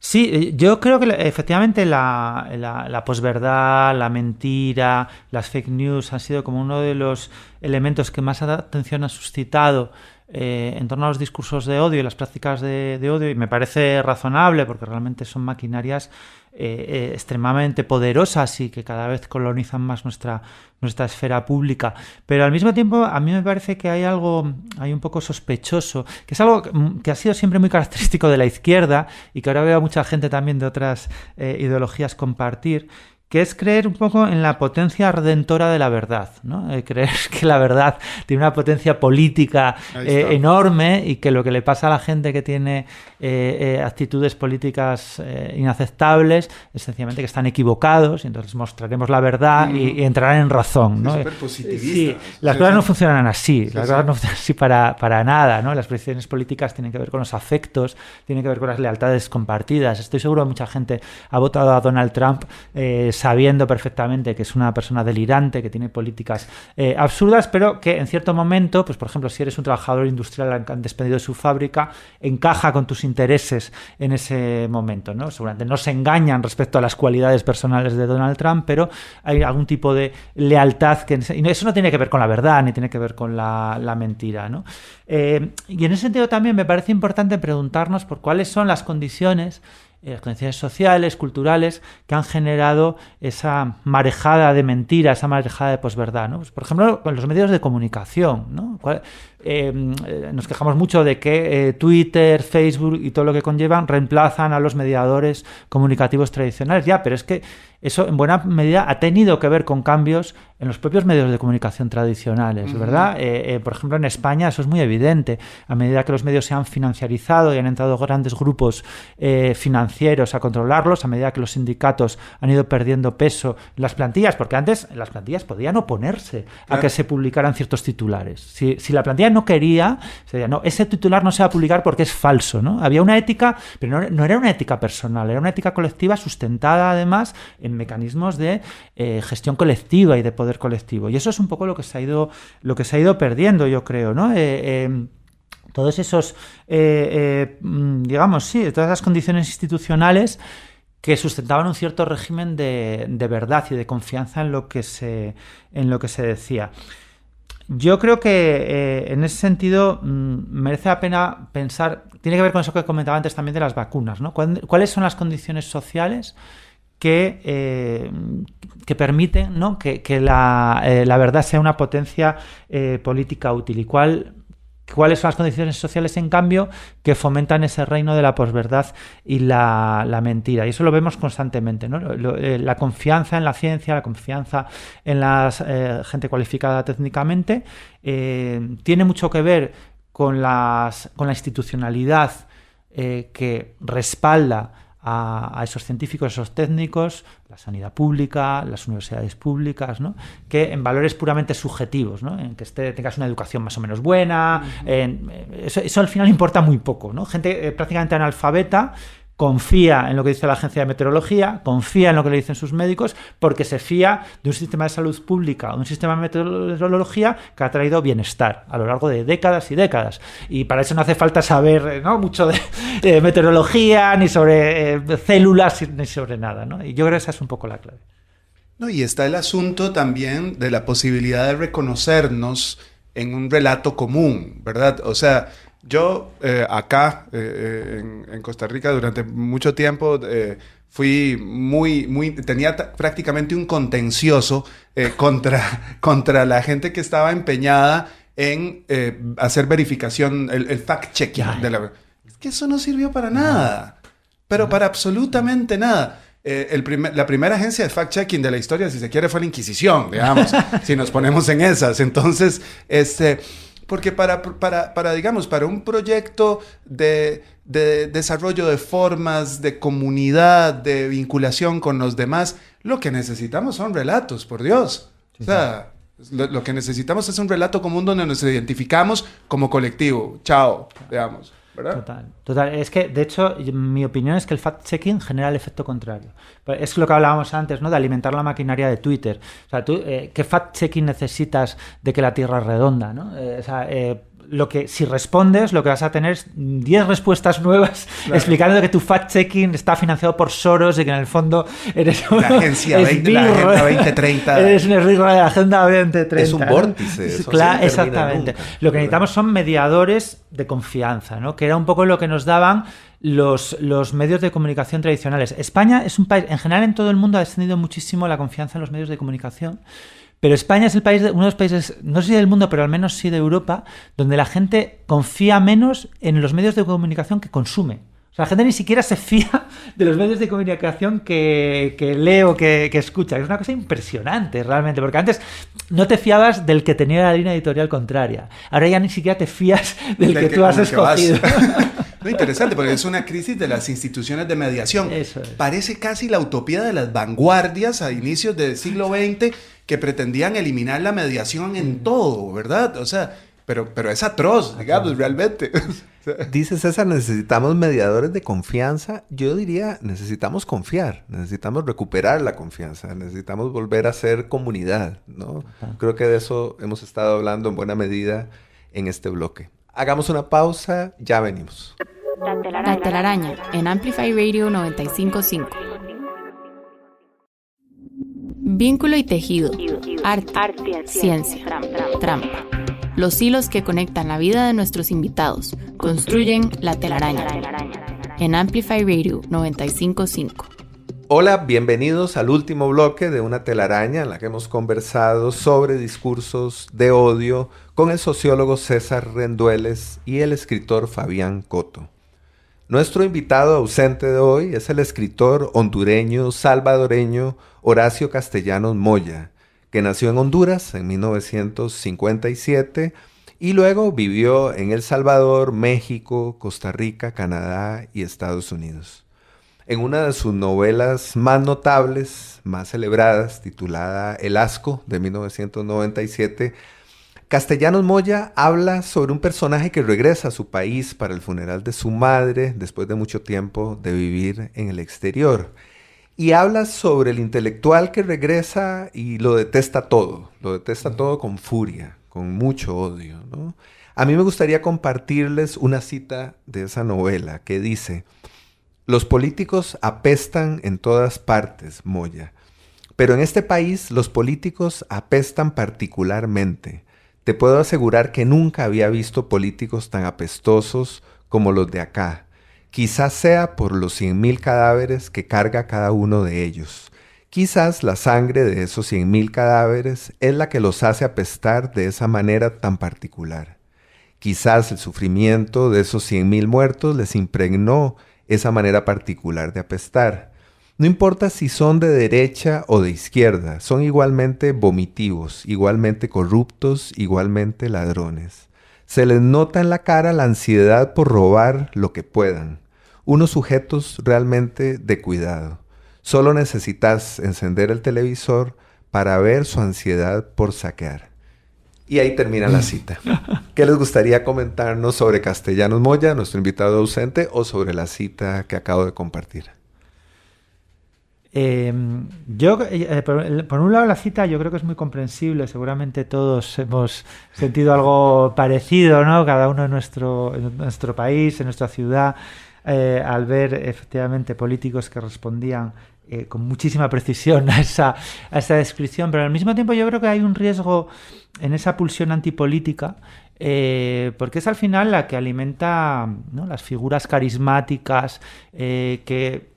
Sí, yo creo que efectivamente la posverdad, la mentira, las fake news han sido como uno de los elementos que más atención ha suscitado en torno a los discursos de odio y las prácticas de odio, y me parece razonable porque realmente son maquinarias extremadamente poderosas y que cada vez colonizan más nuestra esfera pública. Pero al mismo tiempo a mí me parece que hay un poco sospechoso, que es algo que ha sido siempre muy característico de la izquierda y que ahora veo a mucha gente también de otras ideologías compartir, que es creer un poco en la potencia redentora de la verdad, ¿no? Creer que la verdad tiene una potencia política enorme, y que lo que le pasa a la gente que tiene actitudes políticas inaceptables es sencillamente que están equivocados, y entonces mostraremos la verdad y entrarán en razón, ¿no? Es súper positivista. Sí, las cosas no funcionan así, las cosas no funcionan así para nada, ¿no? Las posiciones políticas tienen que ver con los afectos, tienen que ver con las lealtades compartidas. Estoy seguro que mucha gente ha votado a Donald Trump sabiendo perfectamente que es una persona delirante, que tiene políticas absurdas, pero que en cierto momento, pues por ejemplo, si eres un trabajador industrial que han despedido de su fábrica, encaja con tus intereses en ese momento, ¿no? Seguramente no se engañan respecto a las cualidades personales de Donald Trump, pero hay algún tipo de lealtad y eso no tiene que ver con la verdad, ni tiene que ver con la mentira, ¿no? Y en ese sentido también me parece importante preguntarnos por cuáles son las condiciones sociales, culturales, que han generado esa marejada de mentira, esa marejada de posverdad, ¿no? Pues, por ejemplo, con los medios de comunicación, ¿no? Nos quejamos mucho de que Twitter, Facebook y todo lo que conllevan reemplazan a los mediadores comunicativos tradicionales. Ya, pero es que eso en buena medida ha tenido que ver con cambios en los propios medios de comunicación tradicionales, ¿verdad? Por ejemplo, en España eso es muy evidente. A medida que los medios se han financiarizado y han entrado grandes grupos financieros a controlarlos, a medida que los sindicatos han ido perdiendo peso en las plantillas, porque antes las plantillas podían oponerse a que se publicaran ciertos titulares. Si la plantilla no quería, se decía, no, ese titular no se va a publicar porque es falso, ¿no? Había una ética, pero no era una ética personal, era una ética colectiva sustentada además en mecanismos de gestión colectiva y de poder colectivo. Y eso es un poco lo que se ha ido perdiendo, yo creo, ¿no? Todos esos, digamos, sí, todas las condiciones institucionales que sustentaban un cierto régimen de verdad y de confianza en lo que se decía. Yo creo que en ese sentido merece la pena pensar, tiene que ver con eso que comentaba antes también de las vacunas, ¿no? ¿Cuáles son las condiciones sociales que permiten, ¿no? que la verdad sea una potencia política útil? ¿Y cuáles son las condiciones sociales, en cambio, que fomentan ese reino de la posverdad y la mentira? Y eso lo vemos constantemente, ¿no? La confianza en la ciencia, la confianza en la gente cualificada técnicamente, tiene mucho que ver con la institucionalidad que respalda a esos científicos, esos técnicos, la sanidad pública, las universidades públicas, ¿no? Que en valores puramente subjetivos, ¿no? En que tengas una educación más o menos buena, eso al final importa muy poco, ¿no? Gente prácticamente analfabeta confía en lo que dice la agencia de meteorología, confía en lo que le dicen sus médicos, porque se fía de un sistema de salud pública, de un sistema de meteorología que ha traído bienestar a lo largo de décadas y décadas. Y para eso no hace falta saber, ¿no?, mucho de meteorología, ni sobre células, ni sobre nada, ¿no? Y yo creo que esa es un poco la clave. No, y está el asunto también de la posibilidad de reconocernos en un relato común, ¿verdad? O sea, yo acá en Costa Rica durante mucho tiempo fui tenía prácticamente un contencioso contra la gente que estaba empeñada en hacer verificación, el fact-checking de la... Es que eso no sirvió para nada, pero para absolutamente nada. La primera agencia de fact-checking de la historia, si se quiere, fue la Inquisición, digamos, si nos ponemos en esas. Entonces, porque digamos, para un proyecto de desarrollo de formas, de comunidad, de vinculación con los demás, lo que necesitamos son relatos, por Dios. O sea, lo que necesitamos es un relato común donde nos identificamos como colectivo. Chao, digamos. ¿Verdad? Total. Es que, de hecho, mi opinión es que el fact-checking genera el efecto contrario. Es lo que hablábamos antes, ¿no?, de alimentar la maquinaria de Twitter. O sea, tú, ¿qué fact-checking necesitas de que la Tierra es redonda, ¿no? Si respondes, lo que vas a tener es 10 respuestas nuevas, claro, explicando que tu fact-checking está financiado por Soros y que en el fondo eres la agencia la Agenda 2030. Eres un esbirro de la Agenda 2030. Es un vórtice. Claro, exactamente. Nunca, lo que necesitamos son mediadores de confianza, ¿no?, que era un poco lo que nos daban los medios de comunicación tradicionales. España es un país, en general en todo el mundo ha descendido muchísimo la confianza en los medios de comunicación. Pero España es uno de los países, no sé si del mundo, pero al menos sí de Europa, donde la gente confía menos en los medios de comunicación que consume. O sea, la gente ni siquiera se fía de los medios de comunicación que lee o que escucha. Es una cosa impresionante, realmente, porque antes no te fiabas del que tenía la línea editorial contraria. Ahora ya ni siquiera te fías del que tú has escogido. No, interesante, porque es una crisis de las instituciones de mediación. Eso es. Parece casi la utopía de las vanguardias a inicios del siglo XX que pretendían eliminar la mediación en todo, ¿verdad? O sea, pero es atroz, digamos, realmente. Dice César, necesitamos mediadores de confianza. Yo diría, necesitamos confiar, necesitamos recuperar la confianza, necesitamos volver a ser comunidad, ¿no? Creo que de eso hemos estado hablando en buena medida en este bloque. Hagamos una pausa, ya venimos. La telaraña en Amplify Radio 95.5. Vínculo y tejido, arte, ciencia, trampa. Los hilos que conectan la vida de nuestros invitados construyen la telaraña en Amplify Radio 95.5. Hola, bienvenidos al último bloque de Una telaraña en la que hemos conversado sobre discursos de odio con el sociólogo César Rendueles y el escritor Fabián Coto. Nuestro invitado ausente de hoy es el escritor hondureño salvadoreño Horacio Castellanos Moya, que nació en Honduras en 1957 y luego vivió en El Salvador, México, Costa Rica, Canadá y Estados Unidos. En una de sus novelas más notables, más celebradas, titulada El Asco, de 1997, Castellanos Moya habla sobre un personaje que regresa a su país para el funeral de su madre después de mucho tiempo de vivir en el exterior. Y habla sobre el intelectual que regresa y lo detesta todo con furia, con mucho odio, ¿no? A mí me gustaría compartirles una cita de esa novela que dice: los políticos apestan en todas partes, Moya, pero en este país los políticos apestan particularmente. Te puedo asegurar que nunca había visto políticos tan apestosos como los de acá. Quizás sea por los 100,000 cadáveres que carga cada uno de ellos. Quizás la sangre de esos 100,000 cadáveres es la que los hace apestar de esa manera tan particular. Quizás el sufrimiento de esos 100,000 muertos les impregnó esa manera particular de apestar. No importa si son de derecha o de izquierda, son igualmente vomitivos, igualmente corruptos, igualmente ladrones. Se les nota en la cara la ansiedad por robar lo que puedan. Unos sujetos realmente de cuidado. Solo necesitas encender el televisor para ver su ansiedad por saquear. Y ahí termina la cita. ¿Qué les gustaría comentarnos sobre Castellanos Moya, nuestro invitado ausente, o sobre la cita que acabo de compartir? Por un lado, la cita yo creo que es muy comprensible. Seguramente todos hemos sentido algo parecido, ¿no? Cada uno en nuestro país, en nuestra ciudad, al ver efectivamente políticos que respondían con muchísima precisión a esa descripción. Pero al mismo tiempo yo creo que hay un riesgo en esa pulsión antipolítica, porque es al final la que alimenta, ¿no?, las figuras carismáticas que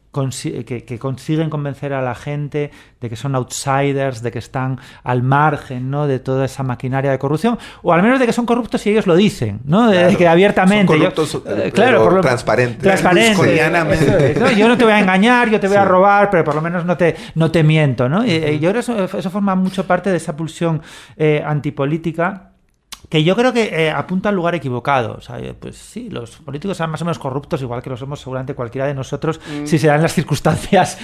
consiguen convencer a la gente de que son outsiders, de que están al margen, ¿no?, de toda esa maquinaria de corrupción, o al menos de que son corruptos y ellos lo dicen, ¿no? Claro, que abiertamente. Son corruptos, claro, transparentes. Transparente. ¿No? Yo no te voy a engañar, yo te voy a robar, pero por lo menos no te miento, ¿no? Y yo creo que eso forma mucho parte de esa pulsión antipolítica, que yo creo que apunta al lugar equivocado. O sea, pues sí, los políticos son más o menos corruptos, igual que lo somos seguramente cualquiera de nosotros, si se dan las circunstancias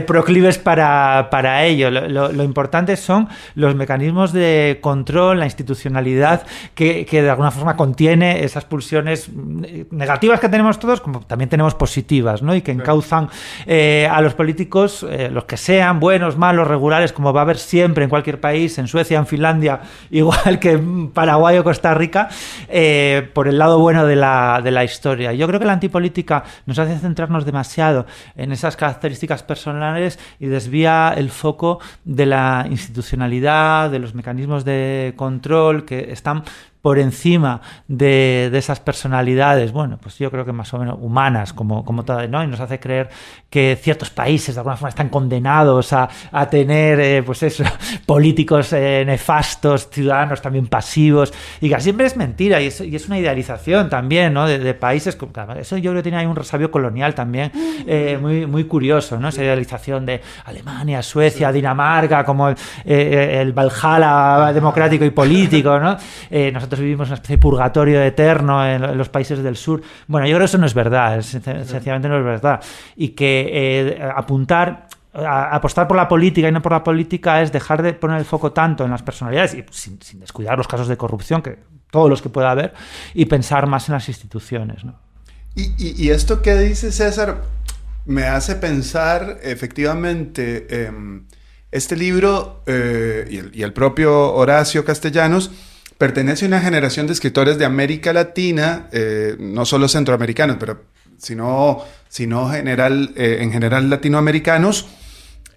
proclives para ello. Lo importante son los mecanismos de control, la institucionalidad que de alguna forma contiene esas pulsiones negativas que tenemos todos, como también tenemos positivas, ¿no? Y que encauzan a los políticos, los que sean buenos, malos, regulares, como va a haber siempre en cualquier país, en Suecia, en Finlandia, igual que Paraguay o Costa Rica, por el lado bueno de la historia. Yo creo que la antipolítica nos hace centrarnos demasiado en esas características personales y desvía el foco de la institucionalidad, de los mecanismos de control que están por encima de esas personalidades, bueno, pues yo creo que más o menos humanas, como todas, ¿no? Y nos hace creer que ciertos países de alguna forma están condenados a tener, pues eso, políticos nefastos, ciudadanos también pasivos, y que siempre es mentira, y es una idealización también, ¿no? De países, eso yo creo que tiene ahí un resabio colonial también, muy, muy curioso, ¿no? Esa idealización de Alemania, Suecia, Dinamarca, como el Valhalla democrático y político, ¿no? Nosotros vivimos una especie de purgatorio eterno en los países del sur. Bueno, yo creo que eso no es verdad, sencillamente no es verdad. Y que apostar por la política y no por la política es dejar de poner el foco tanto en las personalidades, y sin descuidar los casos de corrupción, que todos los que pueda haber, y pensar más en las instituciones, ¿no? Y esto que dice César me hace pensar, efectivamente, este libro y el propio Horacio Castellanos pertenece a una generación de escritores de América Latina, no solo centroamericanos, pero sino en general latinoamericanos,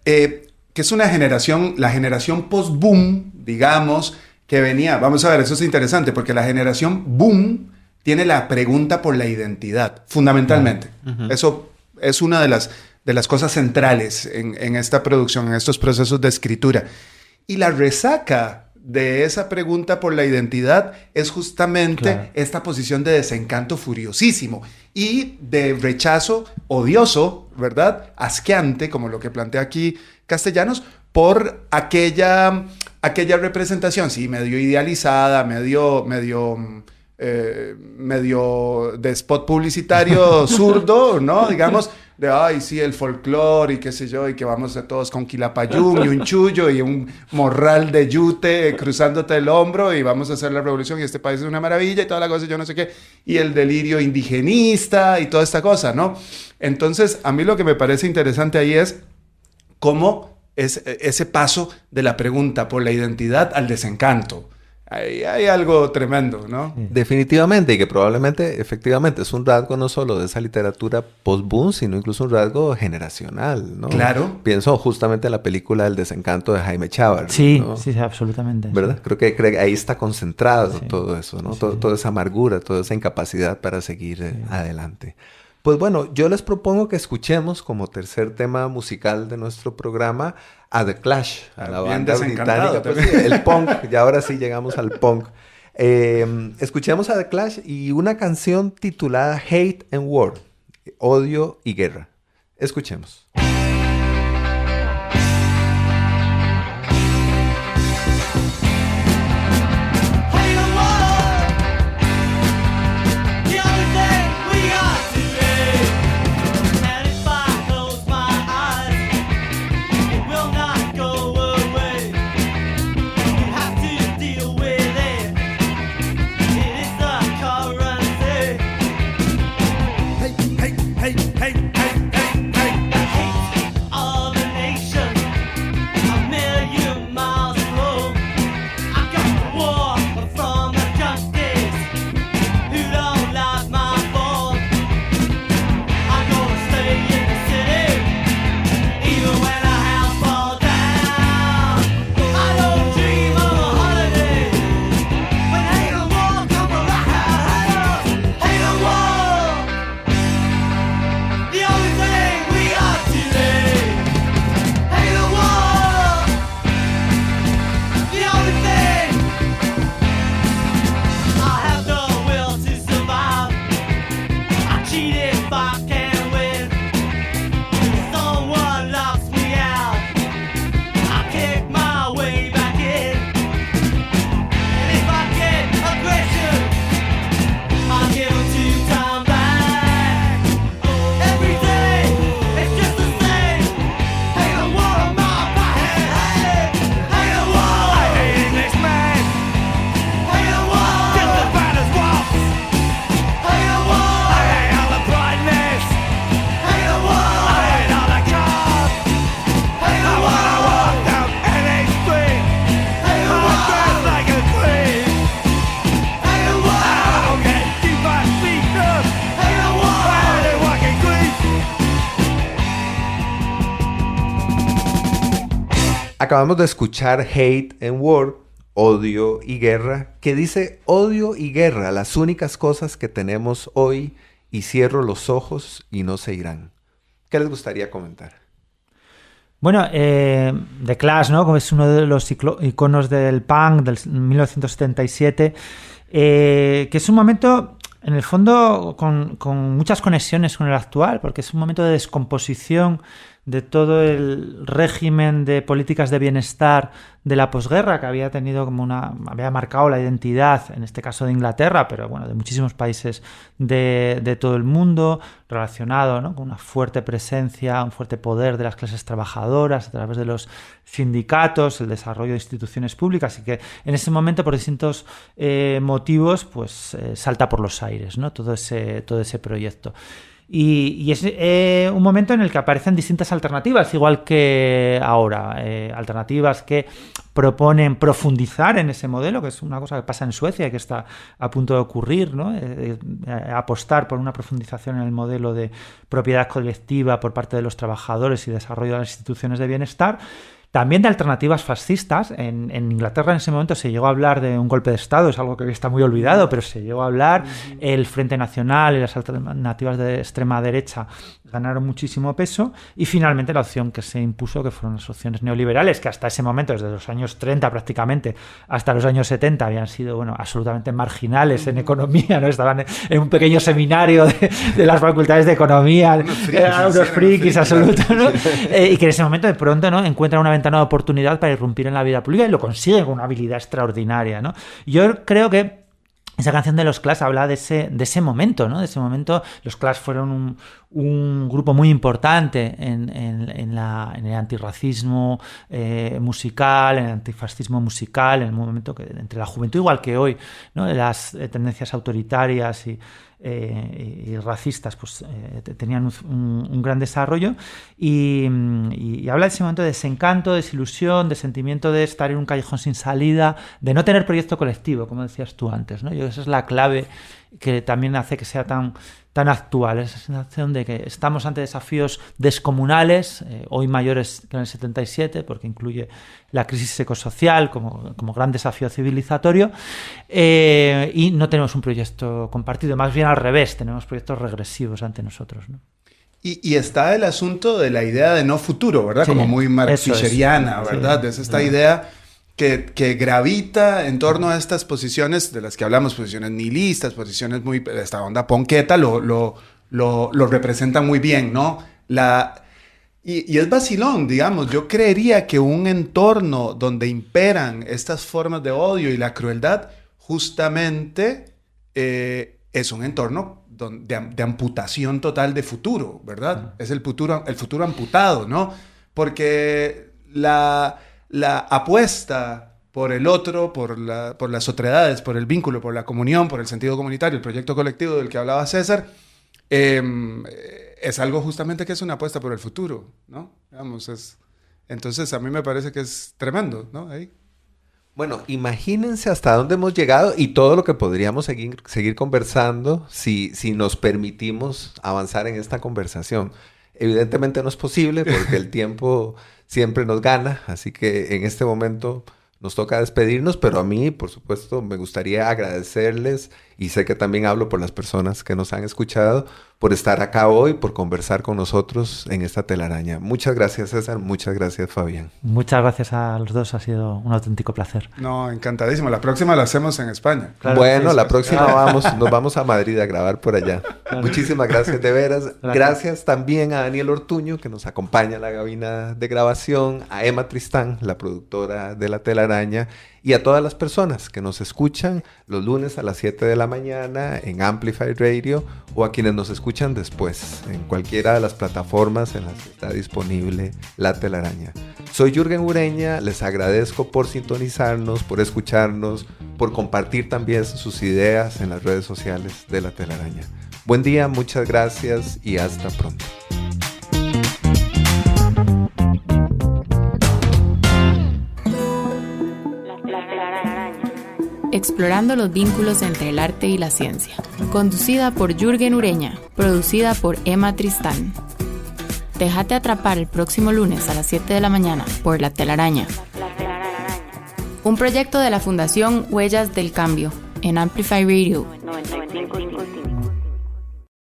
que es una generación, la generación post-boom, digamos, que venía. Vamos a ver, eso es interesante, porque la generación boom tiene la pregunta por la identidad, fundamentalmente. Uh-huh. Eso es una de las cosas centrales en esta producción, en estos procesos de escritura. Y la resaca de esa pregunta por la identidad es justamente esta posición de desencanto furiosísimo y de rechazo odioso, ¿verdad? Asqueante, como lo que plantea aquí Castellanos, por aquella representación, sí, medio idealizada, medio de spot publicitario zurdo, ¿no? Digamos, de, ay, sí, el folclore y qué sé yo, y que vamos a todos con quilapayún y un chullo y un morral de yute cruzándote el hombro y vamos a hacer la revolución y este país es una maravilla y toda la cosa, yo no sé qué, y el delirio indigenista y toda esta cosa, ¿no? Entonces, a mí lo que me parece interesante ahí es cómo es ese paso de la pregunta por la identidad al desencanto. Hay algo tremendo, ¿no? Definitivamente, y que probablemente, efectivamente, es un rasgo no solo de esa literatura post-boom, sino incluso un rasgo generacional, ¿no? Claro. Pienso justamente en la película El desencanto de Jaime Chávarri, sí, ¿no? Sí, absolutamente. ¿Verdad? Sí. Creo que ahí está concentrado todo eso, ¿no? Sí. Toda esa amargura, toda esa incapacidad para seguir adelante. Pues bueno, yo les propongo que escuchemos como tercer tema musical de nuestro programa a The Clash, a la banda británica, pues sí, el punk, y ahora sí llegamos al punk. Escuchemos a The Clash y una canción titulada Hate and War, Odio y Guerra. Escuchemos. Yeah. Acabamos de escuchar Hate and War, Odio y Guerra, que dice: odio y guerra, las únicas cosas que tenemos hoy, y cierro los ojos y no se irán. ¿Qué les gustaría comentar? Bueno, The Clash, ¿no? Como es uno de los iconos del punk del 1977, que es un momento, en el fondo, con muchas conexiones con el actual, porque es un momento de descomposición de todo el régimen de políticas de bienestar de la posguerra, que había tenido había marcado la identidad, en este caso de Inglaterra, pero bueno, de muchísimos países de todo el mundo, relacionado, ¿no?, con una fuerte presencia, un fuerte poder de las clases trabajadoras a través de los sindicatos, el desarrollo de instituciones públicas, y que en ese momento, por distintos motivos, pues salta por los aires, ¿no?, todo ese proyecto. Y es un momento en el que aparecen distintas alternativas, igual que ahora, alternativas que proponen profundizar en ese modelo, que es una cosa que pasa en Suecia y que está a punto de ocurrir, ¿no? Apostar por una profundización en el modelo de propiedad colectiva por parte de los trabajadores y desarrollo de las instituciones de bienestar. También de alternativas fascistas. En Inglaterra en ese momento se llegó a hablar de un golpe de Estado, es algo que hoy está muy olvidado, pero se llegó a hablar. El Frente Nacional y las alternativas de extrema derecha ganaron muchísimo peso, y finalmente la opción que se impuso, que fueron las opciones neoliberales, que hasta ese momento, desde los años 30 prácticamente hasta los años 70, habían sido, bueno, absolutamente marginales en economía, ¿no? Estaban en un pequeño seminario de las facultades de economía, unos frikis absolutos, ¿no? Y que en ese momento de pronto, ¿no?, encuentran una ventana de oportunidad para irrumpir en la vida pública, y lo consiguen con una habilidad extraordinaria, ¿no? Yo creo que esa canción de los Clash habla de ese momento, ¿no? De ese momento. Los Clash fueron un grupo muy importante en el antirracismo musical, en el antifascismo musical, en el momento que entre la juventud, igual que hoy, ¿no?, de las tendencias autoritarias y racistas, pues tenían un gran desarrollo, y habla de ese momento de desencanto, desilusión, de sentimiento de estar en un callejón sin salida, de no tener proyecto colectivo, como decías tú antes, ¿no? Yo creo que esa es la clave que también hace que sea tan actual, esa sensación de que estamos ante desafíos descomunales, hoy mayores que en el 77, porque incluye la crisis ecosocial como gran desafío civilizatorio, y no tenemos un proyecto compartido, más bien al revés, tenemos proyectos regresivos ante nosotros, ¿no? Y está el asunto de la idea de no futuro, ¿verdad? Sí, como muy marx-fischeriana, ¿verdad? Sí, es esta idea que gravita en torno a estas posiciones de las que hablamos, posiciones nihilistas, posiciones muy... Esta onda ponqueta lo representa muy bien, ¿no? Y es vacilón, digamos. Yo creería que un entorno donde imperan estas formas de odio y la crueldad, justamente es un entorno de amputación total de futuro, ¿verdad? Es el futuro amputado, ¿no? Porque la apuesta por el otro, por las otredades, por el vínculo, por la comunión, por el sentido comunitario, el proyecto colectivo del que hablaba César, es algo justamente que es una apuesta por el futuro, ¿no? Digamos, entonces a mí me parece que es tremendo, ¿no? Ahí. Bueno, imagínense hasta dónde hemos llegado y todo lo que podríamos seguir conversando si nos permitimos avanzar en esta conversación. Evidentemente no es posible porque el tiempo siempre nos gana, así que en este momento nos toca despedirnos, pero a mí, por supuesto, me gustaría agradecerles, y sé que también hablo por las personas que nos han escuchado, por estar acá hoy, por conversar con nosotros en esta telaraña. Muchas gracias, César. Muchas gracias, Fabián. Muchas gracias a los dos. Ha sido un auténtico placer. No, encantadísimo. La próxima la hacemos en España. Claro, bueno, sí, la próxima nos vamos a Madrid a grabar por allá. Claro. Muchísimas gracias, de veras. Gracias también a Daniel Ortuño, que nos acompaña en la cabina de grabación, a Emma Tristán, la productora de La Telaraña, y a todas las personas que nos escuchan los lunes a las 7 de la mañana en Amplify Radio, o a quienes nos escuchan después en cualquiera de las plataformas en las que está disponible La Telaraña. Soy Jürgen Ureña, les agradezco por sintonizarnos, por escucharnos, por compartir también sus ideas en las redes sociales de La Telaraña. Buen día, muchas gracias y hasta pronto. Explorando los vínculos entre el arte y la ciencia. Conducida por Jürgen Ureña. Producida por Emma Tristán. Déjate atrapar el próximo lunes a las 7 de la mañana por La Telaraña. Un proyecto de la Fundación Huellas del Cambio en Amplify Radio 95.5.